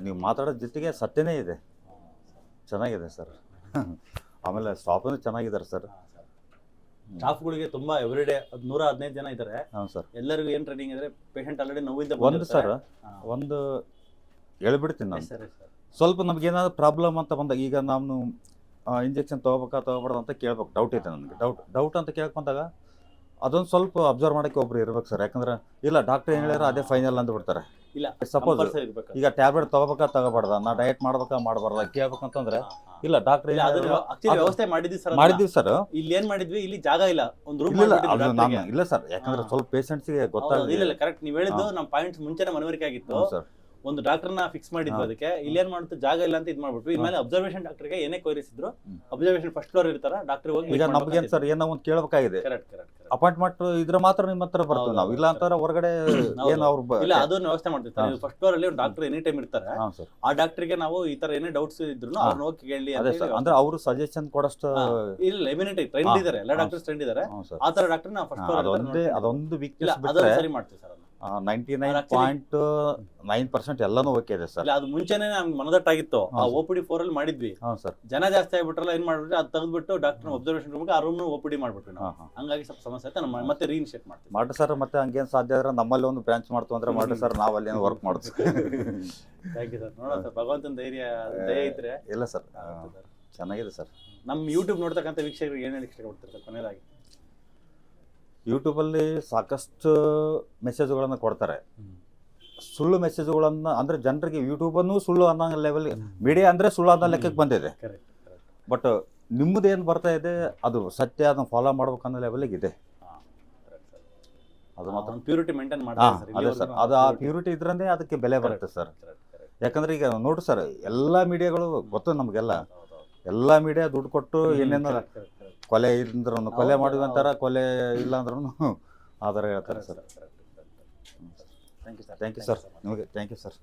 ನೀವು ಮಾತಾಡೋದ್ ಜೊತೆಗೆ ಸತ್ಯನೇ ಇದೆ. ಚೆನ್ನಾಗಿದೆ ಸರ್. ಆಮೇಲೆ ಸ್ಟಾಫ್ ಚೆನ್ನಾಗಿದ್ದಾರೆ ಸರ್. ಸ್ಟಾಫ್ಗಳಿಗೆ ತುಂಬಾ ಎವ್ರಿಡೇ 115 ಜನ ಇದ್ದಾರೆ. ಹಾಂ ಸರ್. ಎಲ್ಲರಿಗೂ ಏನು ಟ್ರೈನಿಂಗ್ ಇದ್ರೆ ಪೇಷಂಟ್ ಆಲ್ರೆಡಿ ನೋವಿಂದ ಒಂದು ಸರ್ ಒಂದು ಹೇಳ್ಬಿಡ್ತೀನಿ ನಾನು. ಸ್ವಲ್ಪ ನಮ್ಗೇನಾದ್ರು ಪ್ರಾಬ್ಲಮ್ ಅಂತ ಬಂದಾಗ, ಈಗ ನಾನು ಇಂಜೆಕ್ಷನ್ ತೊಗೋಬಾರ್ದು ಅಂತ ಕೇಳ್ಬೇಕು, ಡೌಟ್ ಐತೆ ನನಗೆ. ಡೌಟ್ ಅಂತ ಕೇಳಕ್ಕೆ ಬಂದಾಗ ಅದೊಂದು ಸ್ವಲ್ಪ ಅಬ್ಸರ್ವ್ ಮಾಡೋಕ್ಕೆ ಒಬ್ರು ಇರ್ಬೇಕು ಸರ್. ಯಾಕಂದ್ರೆ ಇಲ್ಲ ಡಾಕ್ಟರ್ ಏನು ಹೇಳಿದ್ರೆ ಅದೇ ಫೈನಲ್ ಅಂತ ಬಿಡ್ತಾರೆ. ಇಲ್ಲ ಸಪೋಸ್ ಈಗ ಟ್ಯಾಬ್ಲೆಟ್ ತಗೋಬಾರ್ದ, ನಾ ಡಯಟ್ ಮಾಡಬಾರ್ದ ಕೇಳ್ಬೇಕಂತಂದ್ರೆ ಇಲ್ಲ ಡಾಕ್ಟರ್ ವ್ಯವಸ್ಥೆ ಮಾಡಿದ್ವಿ ಸರ್. ಇಲ್ಲಿ ಏನ್ ಮಾಡಿದ್ವಿ, ಇಲ್ಲಿ ಜಾಗ ಇಲ್ಲ, ಒಂದು ರೂಮ್ ಇಲ್ಲ ಸರ್. ಯಾಕಂದ್ರೆ ಸ್ವಲ್ಪ ಪೇಷಂಟ್ಸ್ಗೆ ಗೊತ್ತಾಗಿಲ್ಲ. ಕರೆಕ್ಟ್ ನೀವು ಹೇಳಿದ್ದು ನಮ್ಮ ಪಾಯಿಂಟ್ಸ್ ಮುಂಚೆನೆ ಮನವರಿಕೆ ಆಗಿತ್ತು ಸರ್. ಒಂದು ಡಾಕ್ಟರ್ನ ಫಿಕ್ಸ್ ಮಾಡಿದ್ವಿ ಅದಕ್ಕೆ. ಇಲ್ಲಿ ಏನ್ ಮಾಡುತ್ತೆ, ಜಾಗ ಇಲ್ಲ ಅಂತ ಇದ್ ಮಾಡ್ಬಿಟ್ಟು ಇನ್ಮೇಲೆ ಅಬ್ಸರ್ವೇಷನ್ ಡಾಕ್ಟರ್ಗೆ ಏನೇ ಕ್ವೈರೀಸ್ ಇದ್ರು ಅಬ್ಸರ್ವೇಷನ್ ಫಸ್ಟ್ ಫ್ಲೋರ್ ಇರ್ತಾರ, ಡಾಕ್ಟರ್ ಹೋಗಿ ಈಗ ನಮ್ಗೇನ್ ಸರ್ ಏನೋ ಒಂದು ಕೇಳಬೇಕಾಗಿದೆ, ಅಪಾಯಿಂಟ್ಮೆಂಟ್ ಇದ್ರೆ ಮಾತ್ರ ನಿಮ್ಮ ಹತ್ರ ಬರ್ತೀವಿ ನಾವು, ಇಲ್ಲ ಅಂತಾರೆ ಹೊರಗಡೆ ಏನು ಅವ್ರು ಇಲ್ಲ ಅದನ್ನ ವ್ಯವಸ್ಥೆ ಮಾಡ್ತಿರ್ತಾರೆ. ಫಸ್ಟ್ ಫ್ಲೋರ್ ಅಲ್ಲಿ ಒಂದು ಡಾಕ್ಟರ್ ಎನಿ ಟೈಮ್ ಇರ್ತಾರೆ, ಆ ಡಾಕ್ಟರ್ಗೆ ನಾವು ಈ ತರ ಏನೇ ಡೌಟ್ಸ್ ಇದ್ರು ಅವ್ರನ್ನ ಹೋಗಿ ಕೇಳಿ ಅಂದ್ರೆ ಅವರು ಸಜೆಷನ್ ಕೊಡಷ್ಟು ಇಲ್ಲ ಇಮ್ಯುನಿಟಿ ಟ್ರೈನ್ಡ್ ಇದಾರೆ, ಎಲ್ಲ ಡಾಕ್ಟರ್ಸ್ ಟ್ರೈನ್ಡ್ ಇದಾರೆ. ಆ ತರ ಡಾಕ್ಟರ್ ನಾವು ಫಸ್ಟ್ ಫ್ಲೋರ್ ಅದೊಂದು ವೀಕ್ನೆಸ್ ಬಿಟ್ರೆ ಸರಿ ಮಾಡ್ತೀವಿ ಸರ್. 99.9% ಎಲ್ಲಾನು ಓಕೆ ಇದೆ ಸರ್. ಅದು ಮುಂಚೆನೆ ನಮ್ಗೆ ಮನದಟ್ಟಾಗಿತ್ತು, ಆ OPD 4 ಅಲ್ಲಿ ಮಾಡಿದ್ವಿ. ಜನ ಜಾಸ್ತಿ ಆಗ್ಬಿಟ್ರಲ್ಲ, ಏನ್ ಮಾಡ್ಬಿಟ್ರೆ ಅದು ತೆಗೆದ್ಬಿಟ್ಟು ಡಾಕ್ಟರ್ ಅಬ್ಸರ್ವೇಷನ್ ರೂಮ್ ಆ ರೂಮ್ OPD ಮಾಡ್ಬಿಟ್ವಿ ನಾವು. ಹಂಗಾಗಿ ಸ್ವಲ್ಪ ಸಮಸ್ಯೆ ಆಯ್ತು, ಮತ್ತೆ ರೀಇನಿಷಿಯೇಟ್ ಮಾಡ್ತೀವಿ. ಮಾಡ್ರಿ ಸರ್, ಮತ್ತೆ ಹಂಗೇನ್ ಸಾಧ್ಯ ಆದ್ರೆ ನಮ್ಮಲ್ಲಿ ಒಂದು ಬ್ರಾಂಚ್ ಮಾಡ್ತು ಅಂದ್ರೆ ಮಾಡ್ರಿ ಸರ್, ನಾವು ಅಲ್ಲಿ ವರ್ಕ್ ಮಾಡ್ತೀವಿ. Thank you sir. ನೋಡೋಣ ಸರ್, ಭಗವಂತನ ದಯ ಇದ್ರೆ. ಇಲ್ಲ ಸರ್, ಚೆನ್ನಾಗಿದೆ ಸರ್. ನಮ್ಮ ಯೂಟ್ಯೂಬ್ ನೋಡ್ತಕ್ಕಂಥ ವೀಕ್ಷಕರಿಗೆ ಏನ್ ಹೇಳಿ ಇಷ್ಟಪಡ್ತಾರೆ ಸರ್ ಕೊನೆಯದಾಗಿ? ಯೂಟ್ಯೂಬಲ್ಲಿ ಸಾಕಷ್ಟು ಮೆಸೇಜ್ಗಳನ್ನು ಕೊಡ್ತಾರೆ, ಸುಳ್ಳು ಮೆಸೇಜ್ಗಳನ್ನು, ಅಂದರೆ ಜನರಿಗೆ ಯೂಟ್ಯೂಬನ್ನು ಸುಳ್ಳು ಅನ್ನೋ ಲೆವೆಲ್, ಮೀಡಿಯಾ ಅಂದರೆ ಸುಳ್ಳು ಅನ್ನೋ ಲೆಕ್ಕಕ್ಕೆ ಬಂದಿದೆ. ಬಟ್ ನಿಮ್ಮದೇನು ಬರ್ತಾ ಇದೆ ಅದು ಸತ್ಯ, ಅದನ್ನು ಫಾಲೋ ಮಾಡ್ಬೇಕು ಅನ್ನೋ ಲೆವೆಲಿಗೆ ಇದೆ. ಅದು ಮಾತ್ರ ಪ್ಯೂರಿಟಿ ಮೇಂಟೈನ್ ಅದೇ ಸರ್, ಅದು ಆ ಪ್ಯೂರಿಟಿ ಇದ್ರೇ ಅದಕ್ಕೆ ಬೆಲೆ ಬರುತ್ತೆ ಸರ್. ಯಾಕಂದ್ರೆ ಈಗ ನೋಡ್ರಿ ಸರ್, ಎಲ್ಲ ಮೀಡಿಯಾಗಳು ಗೊತ್ತು ನಮಗೆಲ್ಲ, ಎಲ್ಲ ಮೀಡಿಯಾ ದುಡ್ಡು ಕೊಟ್ಟು ಏನೇನು ಕೊಲೆ ಇದ್ರೂ ಕೊಲೆ ಮಾಡಿದ್ವಿ ಅಂತಾರ, ಕೊಲೆ ಇಲ್ಲ ಅಂದ್ರೂ ಆಧಾರ ಹೇಳ್ತಾರೆ ಸರ್. ಥ್ಯಾಂಕ್ ಯು ಸರ್, ನಿಮಗೆ ಥ್ಯಾಂಕ್ ಯು ಸರ್.